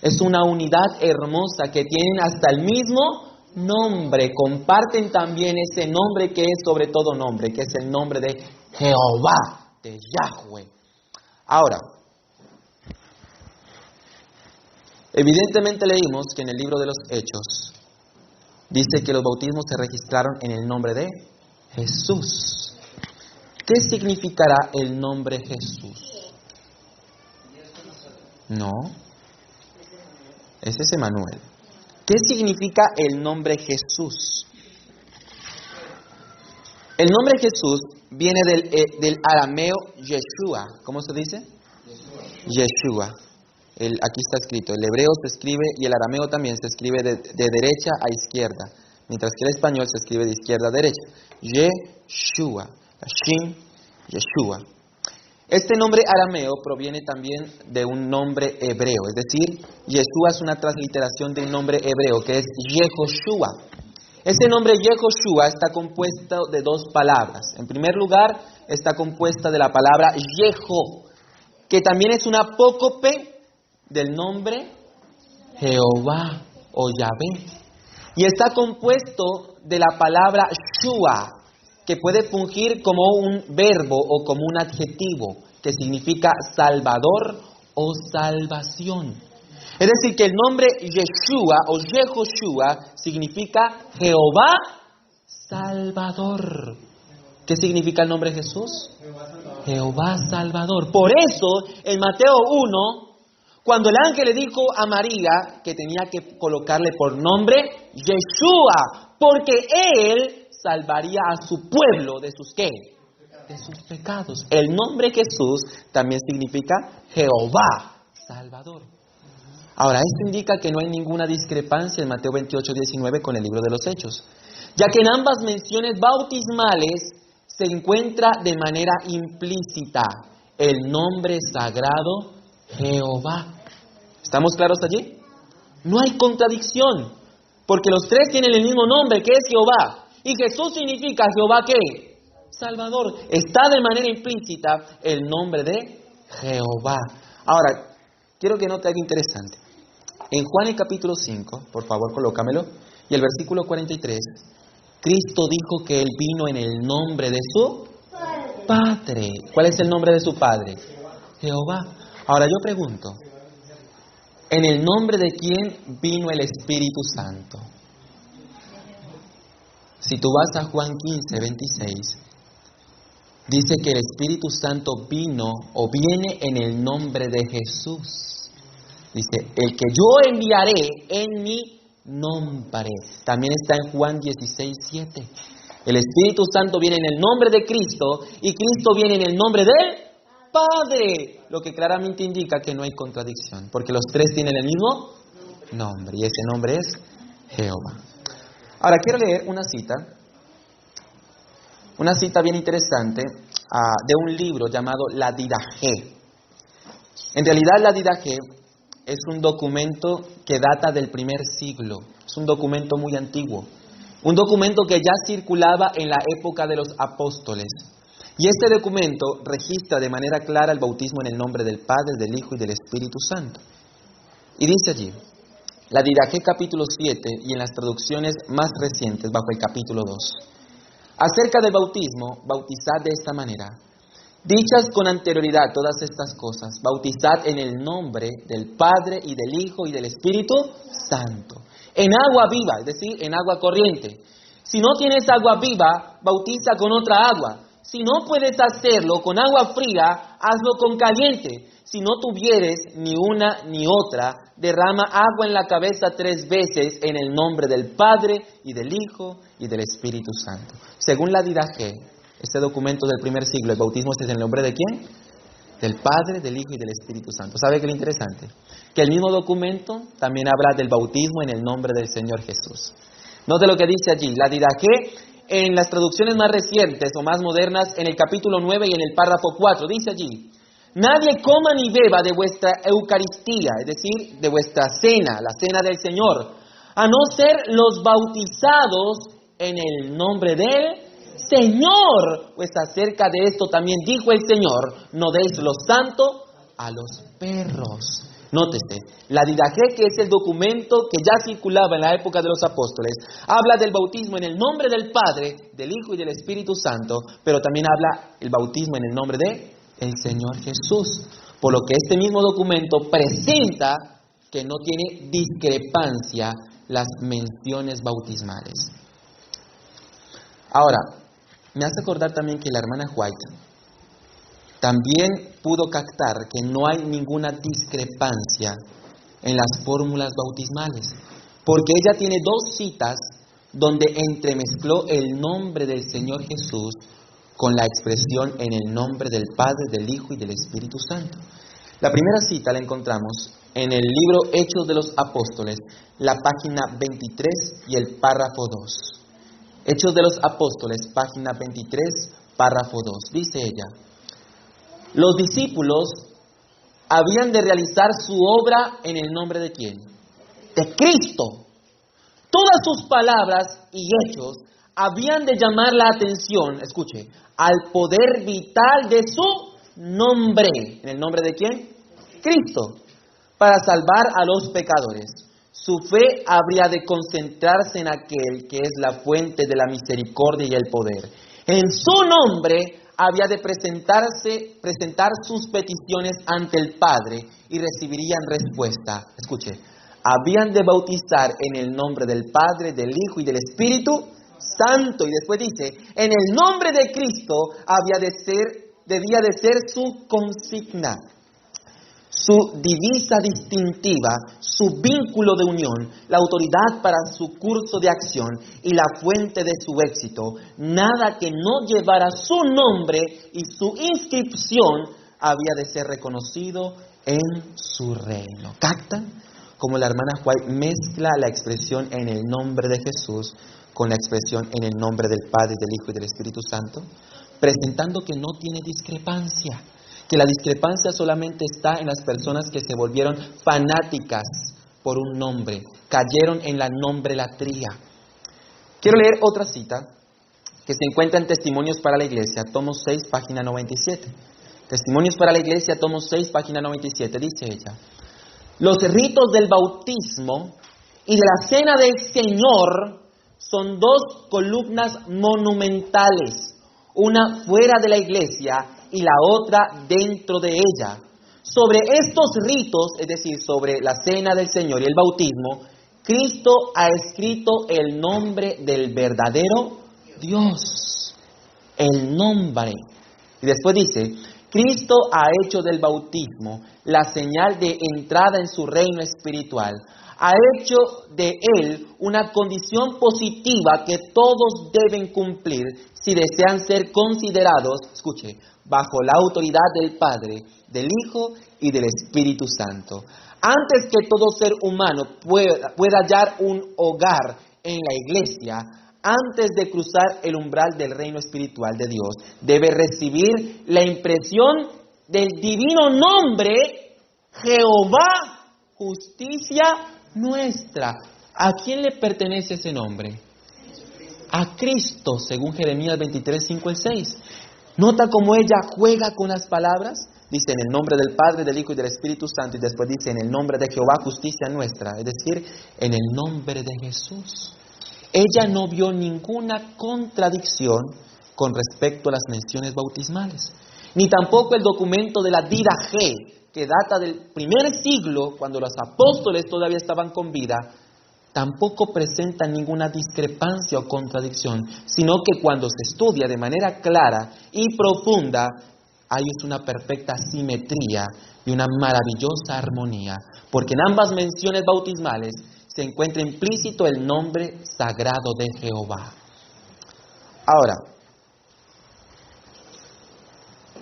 Es una unidad hermosa que tienen hasta el mismo nombre. Comparten también ese nombre que es sobre todo nombre, que es el nombre de Jehová, de Yahweh. Ahora, evidentemente leímos que en el libro de los Hechos dice que los bautismos se registraron en el nombre de Jesús. ¿Qué significará el nombre Jesús? No, ese es Emanuel. ¿Qué significa el nombre Jesús? El nombre Jesús viene del arameo Yeshua. ¿Cómo se dice? Yeshua. Aquí está escrito. El hebreo se escribe y el arameo también se escribe de derecha a izquierda, mientras que el español se escribe de izquierda a derecha. Yeshua. Hashem, Yeshua. Este nombre arameo proviene también de un nombre hebreo, es decir, Yeshua es una transliteración de un nombre hebreo que es Yehoshua. Este nombre Yehoshua está compuesto de dos palabras. En primer lugar, está compuesta de la palabra Yeho, que también es una apócope del nombre Jehová o Yahvé. Y está compuesto de la palabra Shua, que puede fungir como un verbo o como un adjetivo, que significa salvador o salvación. Es decir, que el nombre Yeshua o Yehoshua significa Jehová Salvador. ¿Qué significa el nombre Jesús? Jehová Salvador. Por eso, en Mateo 1, cuando el ángel le dijo a María que tenía que colocarle por nombre Yeshua, porque él salvaría a su pueblo de sus ¿qué? De sus pecados. El nombre Jesús también significa Jehová Salvador. Ahora, esto indica que no hay ninguna discrepancia en Mateo 28:19 con el libro de los Hechos, ya que en ambas menciones bautismales se encuentra de manera implícita el nombre sagrado Jehová. ¿Estamos claros allí? No hay contradicción, porque los tres tienen el mismo nombre, que es Jehová. Y Jesús significa Jehová ¿qué? Salvador. Está de manera implícita el nombre de Jehová. Ahora, quiero que note algo interesante. En Juan el capítulo 5, por favor colócamelo, y el versículo 43, Cristo dijo que Él vino en el nombre de su Padre. ¿Cuál es el nombre de su Padre? Jehová. Ahora yo pregunto, ¿en el nombre de quién vino el Espíritu Santo? Si tú vas a Juan 15:26, dice que el Espíritu Santo vino o viene en el nombre de Jesús. Dice, el que yo enviaré en mi nombre. También está en Juan 16:7. El Espíritu Santo viene en el nombre de Cristo y Cristo viene en el nombre del Padre. Lo que claramente indica que no hay contradicción, porque los tres tienen el mismo nombre y ese nombre es Jehová. Ahora quiero leer una cita bien interesante de un libro llamado La Didaché. En realidad la Didaché es un documento que data del primer siglo, es un documento muy antiguo, un documento que ya circulaba en la época de los apóstoles. Y este documento registra de manera clara el bautismo en el nombre del Padre, del Hijo y del Espíritu Santo. Y dice allí, la Didaché capítulo 7 y en las traducciones más recientes bajo el capítulo 2. Acerca del bautismo, bautizad de esta manera. Dichas con anterioridad todas estas cosas, bautizad en el nombre del Padre y del Hijo y del Espíritu Santo. En agua viva, es decir, en agua corriente. Si no tienes agua viva, bautiza con otra agua. Si no puedes hacerlo con agua fría, hazlo con caliente. Si no tuvieres ni una ni otra, derrama agua en la cabeza 3 veces en el nombre del Padre y del Hijo y del Espíritu Santo. Según la Didaché, este documento del primer siglo, el bautismo es en el nombre de ¿quién? Del Padre, del Hijo y del Espíritu Santo. ¿Sabe qué es lo interesante? Que el mismo documento también habla del bautismo en el nombre del Señor Jesús. Note lo que dice allí, la Didaché en las traducciones más recientes o más modernas, en el capítulo 9 y en el párrafo 4, dice allí, nadie coma ni beba de vuestra Eucaristía, es decir, de vuestra cena, la cena del Señor, a no ser los bautizados en el nombre del Señor. Pues acerca de esto también dijo el Señor, no deis lo santo a los perros. Nótese, la Didaché, que es el documento que ya circulaba en la época de los apóstoles, habla del bautismo en el nombre del Padre, del Hijo y del Espíritu Santo, pero también habla el bautismo en el nombre de el Señor Jesús. Por lo que este mismo documento presenta que no tiene discrepancia las menciones bautismales. Ahora, me hace acordar también que la hermana White también pudo captar que no hay ninguna discrepancia en las fórmulas bautismales, porque ella tiene dos citas donde entremezcló el nombre del Señor Jesús con la expresión en el nombre del Padre, del Hijo y del Espíritu Santo. La primera cita la encontramos en el libro Hechos de los Apóstoles, la página 23 y el párrafo 2. Hechos de los Apóstoles, página 23, párrafo 2. Dice ella: los discípulos habían de realizar su obra en el nombre ¿de quién? De Cristo. Todas sus palabras y hechos habían de llamar la atención, escuche, al poder vital de su nombre. ¿En el nombre de quién? Cristo. Para salvar a los pecadores. Su fe habría de concentrarse en aquel que es la fuente de la misericordia y el poder. En su nombre había de presentar sus peticiones ante el Padre y recibirían respuesta. Escuche, habían de bautizar en el nombre del Padre, del Hijo y del Espíritu Santo. Y después dice, en el nombre de Cristo debía de ser su consigna, su divisa distintiva, su vínculo de unión, la autoridad para su curso de acción y la fuente de su éxito. Nada que no llevara su nombre y su inscripción había de ser reconocido en su reino. ¿Captan? Como la hermana White mezcla la expresión en el nombre de Jesús con la expresión en el nombre del Padre, del Hijo y del Espíritu Santo, presentando que no tiene discrepancia, que la discrepancia solamente está en las personas que se volvieron fanáticas por un nombre, cayeron en la nombrelatría. Quiero leer otra cita que se encuentra en Testimonios para la Iglesia, tomo 6, página 97. Testimonios para la Iglesia, tomo 6, página 97, dice ella: los ritos del bautismo y de la cena del Señor son dos columnas monumentales, una fuera de la iglesia y la otra dentro de ella. Sobre estos ritos, es decir, sobre la cena del Señor y el bautismo, Cristo ha escrito el nombre del verdadero Dios. El nombre. Y después dice, Cristo ha hecho del bautismo la señal de entrada en su reino espiritual. Ha hecho de él una condición positiva que todos deben cumplir si desean ser considerados, escuche, bajo la autoridad del Padre, del Hijo y del Espíritu Santo. Antes que todo ser humano pueda hallar un hogar en la iglesia, antes de cruzar el umbral del reino espiritual de Dios, debe recibir la impresión del divino nombre Jehová, justicia nuestra. ¿A quién le pertenece ese nombre? A Cristo, según Jeremías 23, 5 al 6. ¿Nota cómo ella juega con las palabras? Dice en el nombre del Padre, del Hijo y del Espíritu Santo, y después dice en el nombre de Jehová, justicia nuestra, es decir, en el nombre de Jesús. Ella no vio ninguna contradicción con respecto a las menciones bautismales, ni tampoco el documento de la Didache, que data del primer siglo, cuando los apóstoles todavía estaban con vida, tampoco presenta ninguna discrepancia o contradicción, sino que cuando se estudia de manera clara y profunda, hay una perfecta simetría y una maravillosa armonía, porque en ambas menciones bautismales se encuentra implícito el nombre sagrado de Jehová. Ahora,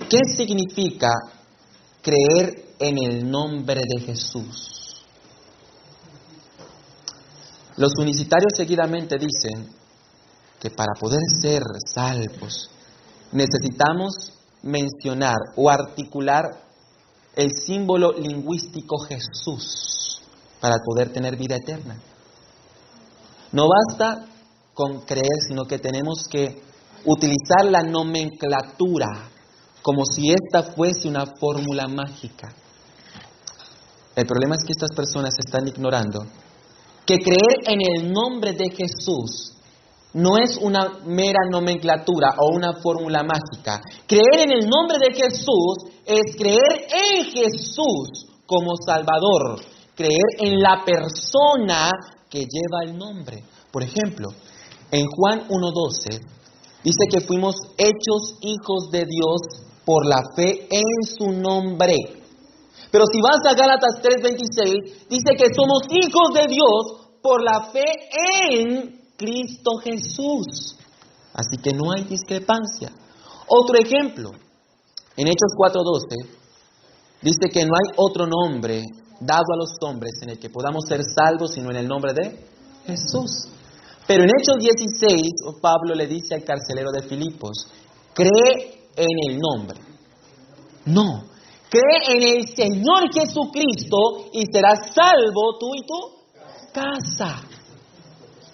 ¿qué significa creer en el nombre de Jesús? Los unicitarios seguidamente dicen que para poder ser salvos necesitamos mencionar o articular el símbolo lingüístico Jesús para poder tener vida eterna. No basta con creer, sino que tenemos que utilizar la nomenclatura como si esta fuese una fórmula mágica. El problema es que estas personas están ignorando que creer en el nombre de Jesús no es una mera nomenclatura o una fórmula mágica. Creer en el nombre de Jesús es creer en Jesús como Salvador, creer en la persona que lleva el nombre. Por ejemplo, en Juan 1:12 dice que fuimos hechos hijos de Dios por la fe en su nombre. Pero si vas a Gálatas 3:26, dice que somos hijos de Dios por la fe en Cristo Jesús. Así que no hay discrepancia. Otro ejemplo, en Hechos 4:12, dice que no hay otro nombre dado a los hombres en el que podamos ser salvos sino en el nombre de Jesús. Pero en Hechos 16, Pablo le dice al carcelero de Filipos, cree en el nombre. No, cree en el Señor Jesucristo y serás salvo tú y tu casa.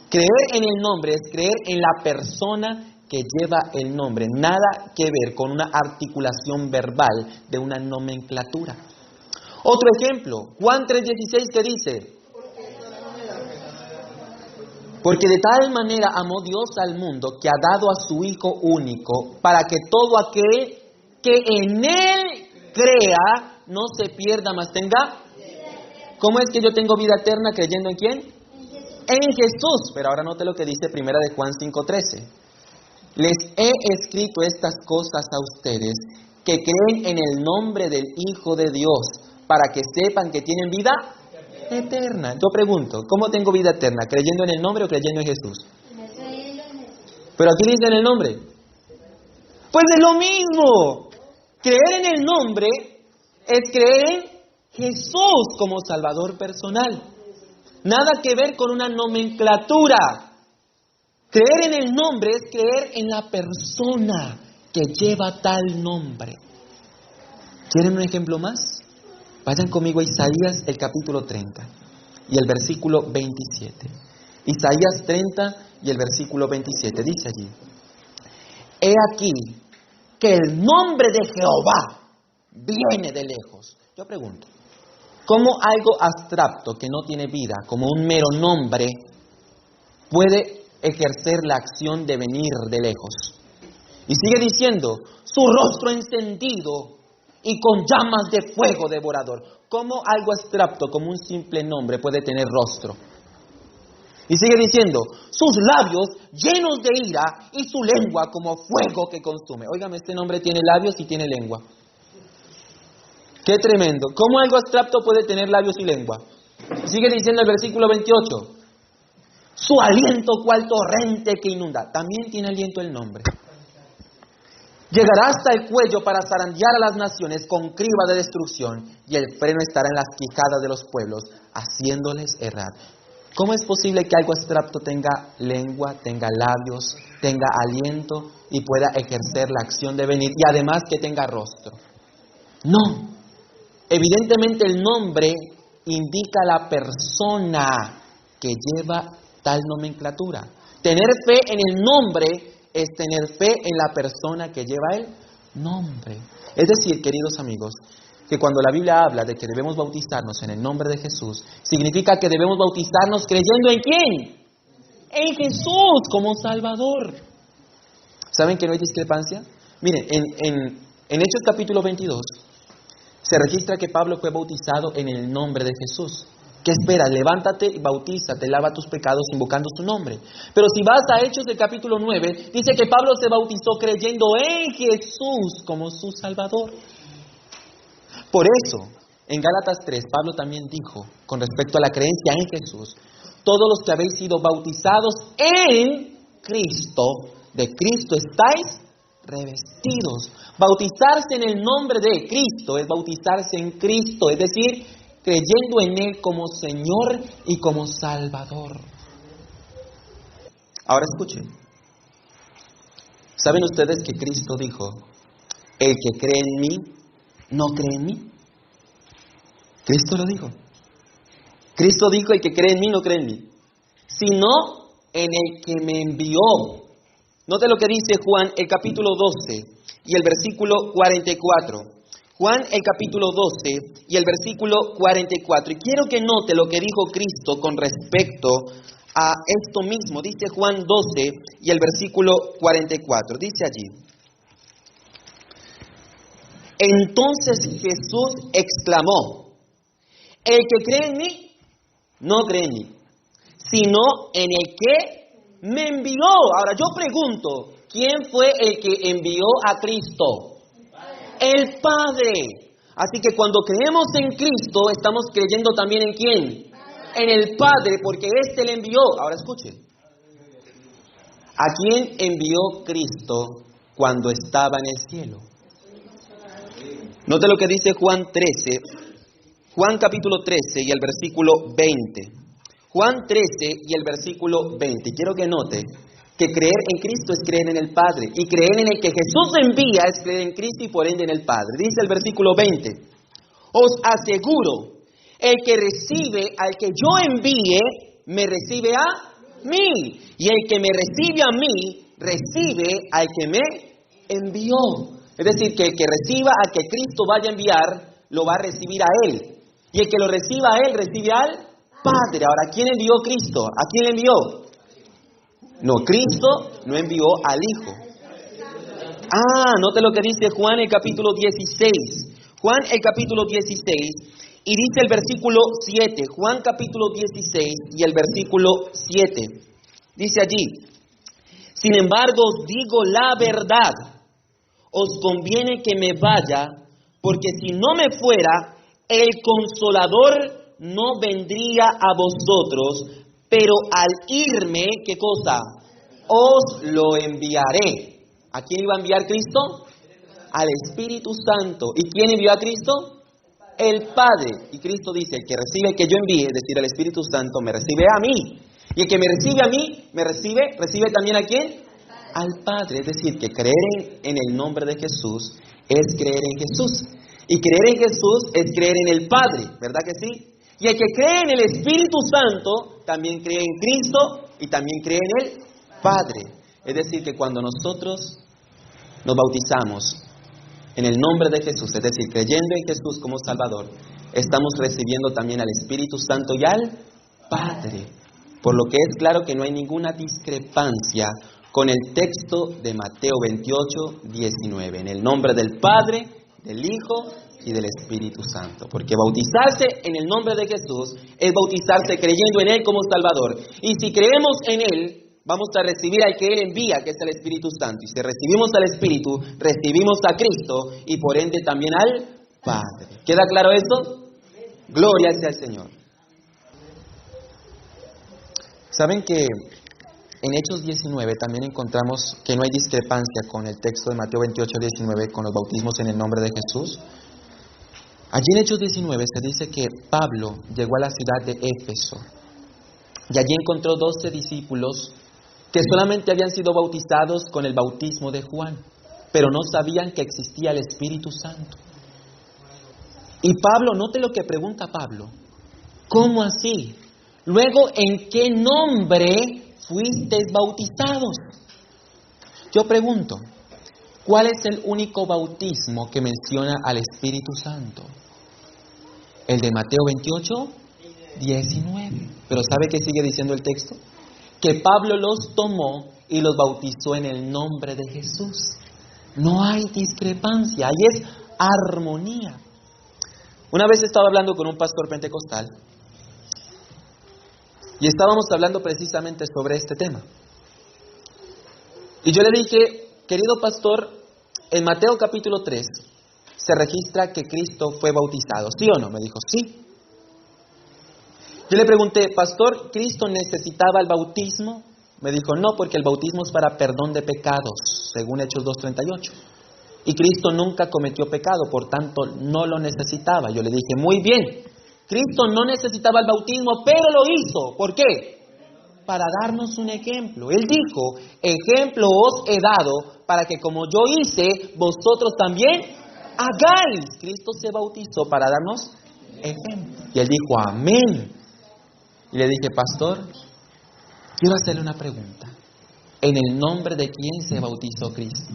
Creer en el nombre es creer en la persona que lleva el nombre. Nada que ver con una articulación verbal de una nomenclatura. Otro ejemplo, Juan 3:16, que dice, porque de tal manera amó Dios al mundo que ha dado a su Hijo único para que todo aquel que en Él crea no se pierda, mas tenga. ¿Cómo es que yo tengo vida eterna creyendo en quién? En Jesús. Pero ahora note lo que dice primera de Juan 5:13. Les he escrito estas cosas a ustedes que creen en el nombre del Hijo de Dios para que sepan que tienen vida eterna. Yo pregunto, ¿cómo tengo vida eterna? ¿Creyendo en el nombre o creyendo en Jesús? Pero aquí dice en el nombre. Pues es lo mismo. Creer en el nombre es creer en Jesús como Salvador personal. Nada que ver con una nomenclatura. Creer en el nombre es creer en la persona que lleva tal nombre. ¿Quieren un ejemplo más? Vayan conmigo a Isaías el capítulo 30 y el versículo 27. Isaías 30 y el versículo 27 dice allí: He aquí que el nombre de Jehová viene de lejos. Yo pregunto, ¿cómo algo abstracto que no tiene vida, como un mero nombre, puede ejercer la acción de venir de lejos? Y sigue diciendo, su rostro encendido y con llamas de fuego devorador. ¿Cómo algo abstracto como un simple nombre puede tener rostro? Y sigue diciendo, sus labios llenos de ira y su lengua como fuego que consume. Óigame, este nombre tiene labios y tiene lengua. ¡Qué tremendo! ¿Cómo algo abstracto puede tener labios y lengua? Sigue diciendo el versículo 28. Su aliento cual torrente que inunda. También tiene aliento el nombre. Llegará hasta el cuello para zarandear a las naciones con criba de destrucción, y el freno estará en las quijadas de los pueblos, haciéndoles errar. ¿Cómo es posible que algo abstracto tenga lengua, tenga labios, tenga aliento y pueda ejercer la acción de venir, y además que tenga rostro? No. Evidentemente el nombre indica la persona que lleva tal nomenclatura. Tener fe en el nombre es tener fe en la persona que lleva el nombre. Es decir, queridos amigos, que cuando la Biblia habla de que debemos bautizarnos en el nombre de Jesús, significa que debemos bautizarnos creyendo ¿en quién? En Jesús como Salvador. ¿Saben que no hay discrepancia? Miren, en Hechos capítulo 22 se registra que Pablo fue bautizado en el nombre de Jesús. ¿Qué esperas? Levántate y bautízate, lava tus pecados invocando su nombre. Pero si vas a Hechos del capítulo 9, dice que Pablo se bautizó creyendo en Jesús como su Salvador. Por eso, en Gálatas 3, Pablo también dijo, con respecto a la creencia en Jesús, todos los que habéis sido bautizados en Cristo, de Cristo estáis revestidos. Bautizarse en el nombre de Cristo es bautizarse en Cristo, es decir, creyendo en Él como Señor y como Salvador. Ahora escuchen. ¿Saben ustedes que Cristo dijo, el que cree en mí, no cree en mí? Cristo lo dijo. Cristo dijo, el que cree en mí, no cree en mí, sino en el que me envió. Note lo que dice Juan, el capítulo 12 y el versículo 44. Juan, el capítulo 12 y el versículo 44. Y quiero que note lo que dijo Cristo con respecto a esto mismo. Dice Juan 12 y el versículo 44. Dice allí: Entonces Jesús exclamó, el que cree en mí, no cree en mí, sino en el que me envió. Ahora yo pregunto, ¿quién fue el que envió a Cristo? El Padre. Así que cuando creemos en Cristo, estamos creyendo también ¿en quién? En el Padre, porque éste le envió. Ahora escuche. ¿A quién envió Cristo cuando estaba en el cielo? Note lo que dice Juan 13. Juan capítulo 13 y el versículo 20. Juan 13 y el versículo 20. Quiero que note que creer en Cristo es creer en el Padre. Y creer en el que Jesús envía es creer en Cristo y por ende en el Padre. Dice el versículo 20. Os aseguro, el que recibe al que yo envíe, me recibe a mí. Y el que me recibe a mí, recibe al que me envió. Es decir, que el que reciba al que Cristo vaya a enviar, lo va a recibir a Él. Y el que lo reciba a Él, recibe al Padre. Ahora, ¿quién envió Cristo? ¿A quién le envió? No, Cristo no envió al Hijo. Note lo que dice Juan el capítulo 16. Juan el capítulo 16 y dice el versículo 7. Juan capítulo 16 y el versículo 7. Dice allí: sin embargo os digo la verdad, os conviene que me vaya, porque si no me fuera, el Consolador no vendría a vosotros, pero al irme, ¿qué cosa? Os lo enviaré. ¿A quién iba a enviar Cristo? Al Espíritu Santo. ¿Y quién envió a Cristo? El Padre. Y Cristo dice, el que recibe el que yo envíe, es decir, el Espíritu Santo, me recibe a mí. Y el que me recibe a mí, recibe también ¿a quién? Al Padre. Es decir, que creer en el nombre de Jesús es creer en Jesús. Y creer en Jesús es creer en el Padre, ¿verdad que sí? Y el que cree en el Espíritu Santo, también cree en Cristo y también cree en el Padre. Es decir, que cuando nosotros nos bautizamos en el nombre de Jesús, es decir, creyendo en Jesús como Salvador, estamos recibiendo también al Espíritu Santo y al Padre. Por lo que es claro que no hay ninguna discrepancia con el texto de Mateo 28, 19. En el nombre del Padre, del Hijo y del Espíritu Santo. Porque bautizarse en el nombre de Jesús es bautizarse creyendo en Él como Salvador. Y si creemos en Él, vamos a recibir al que Él envía, que es el Espíritu Santo. Y si recibimos al Espíritu, recibimos a Cristo y por ende también al Padre. ¿Queda claro esto? Gloria sea al Señor. ¿Saben que en Hechos 19 también encontramos que no hay discrepancia con el texto de Mateo 28, 19 con los bautismos en el nombre de Jesús? Allí en Hechos 19 se dice que Pablo llegó a la ciudad de Éfeso y allí encontró 12 discípulos que solamente habían sido bautizados con el bautismo de Juan, pero no sabían que existía el Espíritu Santo. Y Pablo, note lo que pregunta Pablo: ¿cómo así? Luego, ¿en qué nombre fuisteis bautizados? Yo pregunto, ¿cuál es el único bautismo que menciona al Espíritu Santo? El de Mateo 28, 19. Pero ¿sabe qué sigue diciendo el texto? Que Pablo los tomó y los bautizó en el nombre de Jesús. No hay discrepancia, ahí es armonía. Una vez estaba hablando con un pastor pentecostal y estábamos hablando precisamente sobre este tema. Y yo le dije, querido pastor, en Mateo capítulo 3 se registra que Cristo fue bautizado, ¿sí o no? Me dijo, sí. Yo le pregunté, pastor, ¿Cristo necesitaba el bautismo? Me dijo, no, porque el bautismo es para perdón de pecados, según Hechos 2:38. Y Cristo nunca cometió pecado, por tanto no lo necesitaba. Yo le dije, muy bien, Cristo no necesitaba el bautismo, pero lo hizo. ¿Por qué? Para darnos un ejemplo. Él dijo, ejemplo os he dado para que como yo hice, vosotros también hagáis. Cristo se bautizó para darnos ejemplo. Y él dijo, amén. Y le dije, pastor, quiero hacerle una pregunta. ¿En el nombre de quién se bautizó Cristo?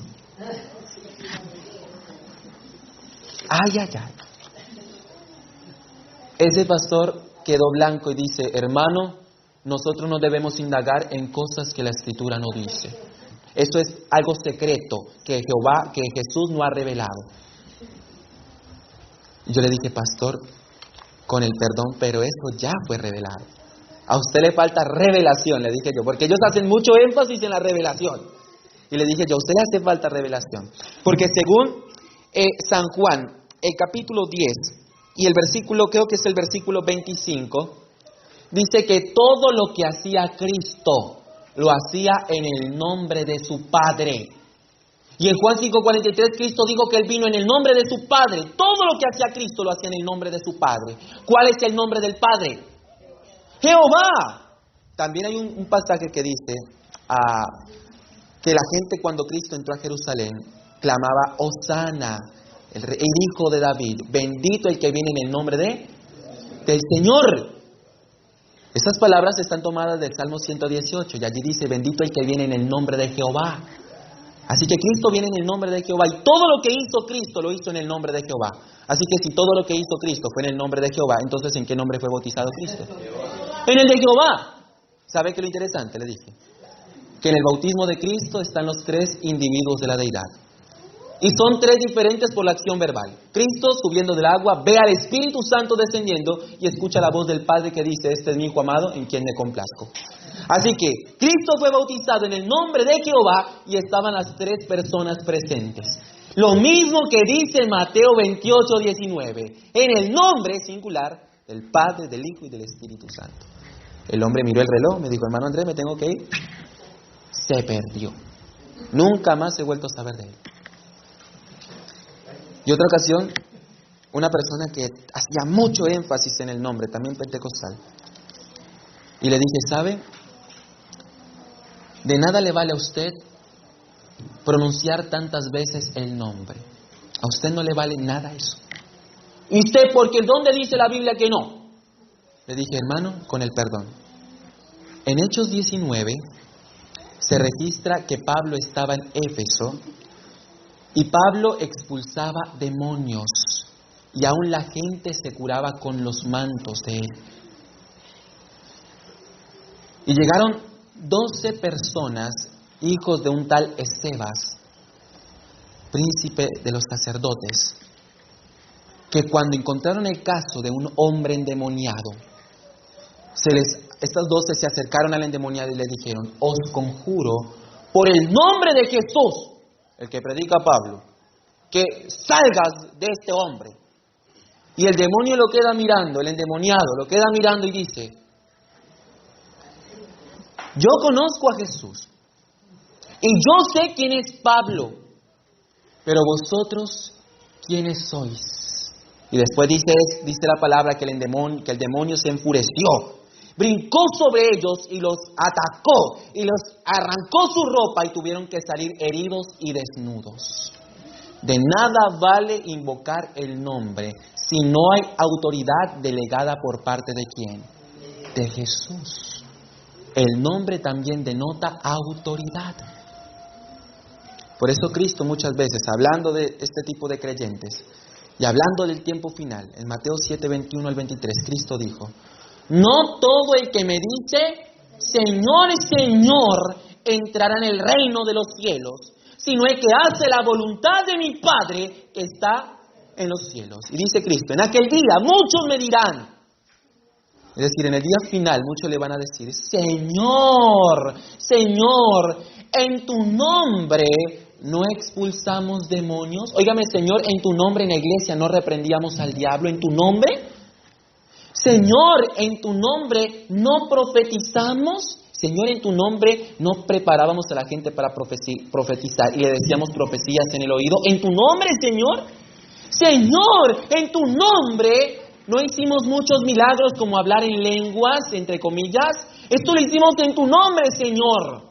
Ay, ay, ay. Ese pastor quedó blanco y dice, hermano, nosotros no debemos indagar en cosas que la Escritura no dice. Eso es algo secreto que Jesús no ha revelado. Y yo le dije, pastor, con el perdón, pero eso ya fue revelado. A usted le falta revelación, le dije yo, porque ellos hacen mucho énfasis en la revelación. Y le dije yo, a usted le hace falta revelación. Porque según San Juan, el capítulo 10 y el versículo, creo que es el versículo 25, dice que todo lo que hacía Cristo lo hacía en el nombre de su Padre. Y en Juan 5:43 Cristo dijo que Él vino en el nombre de su Padre. Todo lo que hacía Cristo lo hacía en el nombre de su Padre. ¿Cuál es el nombre del Padre? Jehová. También hay un pasaje que dice que la gente cuando Cristo entró a Jerusalén clamaba Hosana, el hijo de David, bendito el que viene en el nombre del Señor. Estas palabras están tomadas del Salmo 118 y allí dice bendito el que viene en el nombre de Jehová. Así que Cristo viene en el nombre de Jehová y todo lo que hizo Cristo lo hizo en el nombre de Jehová. Así que si todo lo que hizo Cristo fue en el nombre de Jehová, entonces ¿en qué nombre fue bautizado Cristo? En el de Jehová. ¿Sabe qué es lo interesante? Le dije que en el bautismo de Cristo están los tres individuos de la deidad. Y son tres diferentes por la acción verbal. Cristo subiendo del agua, ve al Espíritu Santo descendiendo y escucha la voz del Padre que dice, este es mi Hijo amado en quien me complazco. Así que Cristo fue bautizado en el nombre de Jehová y estaban las tres personas presentes. Lo mismo que dice Mateo 28:19, en el nombre singular del Padre, del Hijo y del Espíritu Santo. El hombre miró el reloj, me dijo, hermano Andrés, me tengo que ir. Se perdió. Nunca más he vuelto a saber de él. Y otra ocasión, una persona que hacía mucho énfasis en el nombre, también pentecostal, y le dije, ¿sabe? De nada le vale a usted pronunciar tantas veces el nombre. A usted no le vale nada eso. ¿Y usted porque dónde dice la Biblia que no? Le dije, hermano, con el perdón. En Hechos 19 se registra que Pablo estaba en Éfeso y Pablo expulsaba demonios y aún la gente se curaba con los mantos de él. Y llegaron 12 personas, hijos de un tal Escevas, príncipe de los sacerdotes, que cuando encontraron el caso de un hombre endemoniado, estas 12 se acercaron al endemoniado y le dijeron, os conjuro por el nombre de Jesús, el que predica Pablo, que salgas de este hombre. Y el demonio lo queda mirando, el endemoniado lo queda mirando y dice, yo conozco a Jesús y yo sé quién es Pablo, pero vosotros, ¿quiénes sois? Y después dice la palabra que el demonio se enfureció, brincó sobre ellos y los atacó y los arrancó su ropa y tuvieron que salir heridos y desnudos. De nada vale invocar el nombre si no hay autoridad delegada por parte de ¿quién? De Jesús. El nombre también denota autoridad. Por eso Cristo muchas veces, hablando de este tipo de creyentes y hablando del tiempo final, en Mateo 7:21 al 23, Cristo dijo, no todo el que me dice, Señor, Señor, entrará en el reino de los cielos, sino el que hace la voluntad de mi Padre que está en los cielos. Y dice Cristo, en aquel día muchos me dirán, es decir, en el día final muchos le van a decir, Señor, Señor, en tu nombre no expulsamos demonios. Óigame, Señor, en tu nombre en la iglesia no reprendíamos al diablo, en tu nombre. Señor, en tu nombre no profetizamos. Señor, en tu nombre no preparábamos a la gente para profetizar y le decíamos profecías en el oído. En tu nombre, Señor. Señor, en tu nombre no hicimos muchos milagros como hablar en lenguas, entre comillas. Esto lo hicimos en tu nombre, Señor.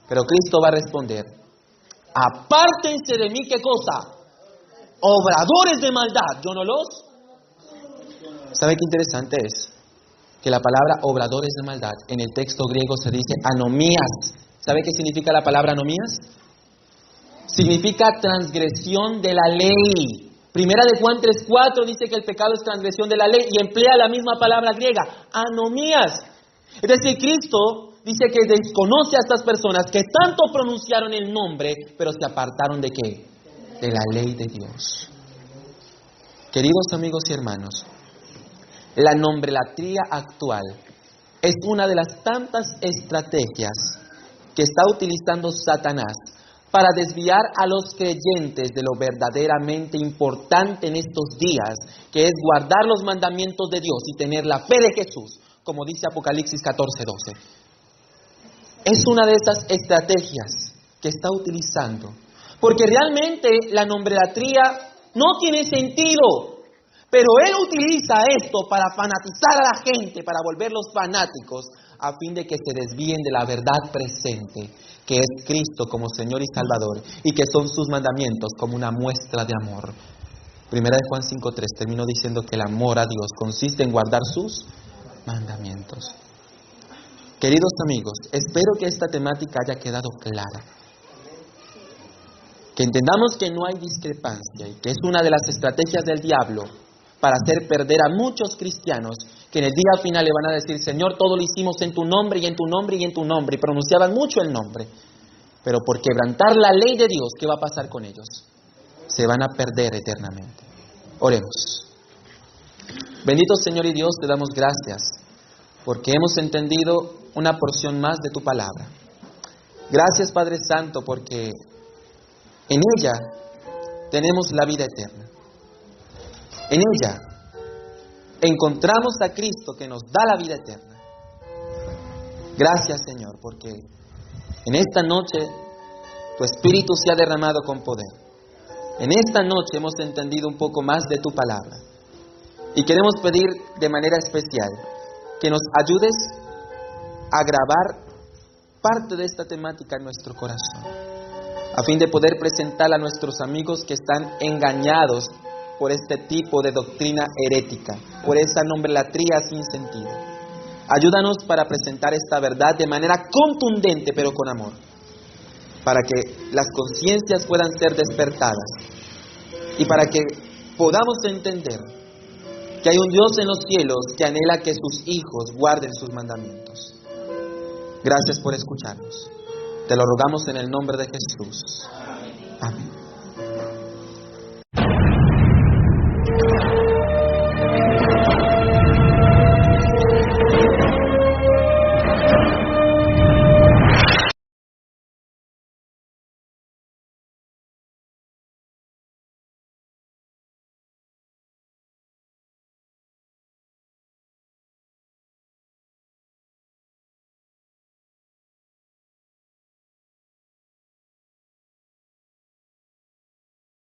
Pero Cristo va a responder, apártense de mí, ¿qué cosa? Obradores de maldad, yo no los... ¿Sabe qué interesante es? Que la palabra obradores de maldad en el texto griego se dice anomías. ¿Sabe qué significa la palabra anomías? Significa transgresión de la ley. Primera de Juan 3:4 dice que el pecado es transgresión de la ley y emplea la misma palabra griega, anomías. Es decir, Cristo dice que desconoce a estas personas que tanto pronunciaron el nombre, pero se apartaron ¿de qué? De la ley de Dios. Queridos amigos y hermanos, la nombrelatría actual es una de las tantas estrategias que está utilizando Satanás para desviar a los creyentes de lo verdaderamente importante en estos días, que es guardar los mandamientos de Dios y tener la fe de Jesús, como dice Apocalipsis 14:12. Es una de esas estrategias que está utilizando, porque realmente la nombrelatría no tiene sentido, pero él utiliza esto para fanatizar a la gente, para volverlos fanáticos, a fin de que se desvíen de la verdad presente, que es Cristo como Señor y Salvador, y que son sus mandamientos como una muestra de amor. Primera de Juan 5:3 terminó diciendo que el amor a Dios consiste en guardar sus mandamientos. Queridos amigos, espero que esta temática haya quedado clara. Que entendamos que no hay discrepancia y que es una de las estrategias del diablo para hacer perder a muchos cristianos que en el día final le van a decir: Señor, todo lo hicimos en tu nombre y en tu nombre y en tu nombre, y pronunciaban mucho el nombre, pero por quebrantar la ley de Dios, ¿qué va a pasar con ellos? Se van a perder eternamente. Oremos. Bendito Señor y Dios, te damos gracias porque hemos entendido una porción más de tu palabra. Gracias, Padre Santo, porque en ella tenemos la vida eterna. En ella encontramos a Cristo que nos da la vida eterna. Gracias, Señor, porque en esta noche tu Espíritu se ha derramado con poder. En esta noche hemos entendido un poco más de tu palabra. Y queremos pedir de manera especial que nos ayudes a grabar parte de esta temática en nuestro corazón, a fin de poder presentarla a nuestros amigos que están engañados por este tipo de doctrina herética, por esa nombrelatría sin sentido. Ayúdanos para presentar esta verdad de manera contundente, pero con amor, para que las conciencias puedan ser despertadas y para que podamos entender que hay un Dios en los cielos que anhela que sus hijos guarden sus mandamientos. Gracias por escucharnos. Te lo rogamos en el nombre de Jesús. Amén.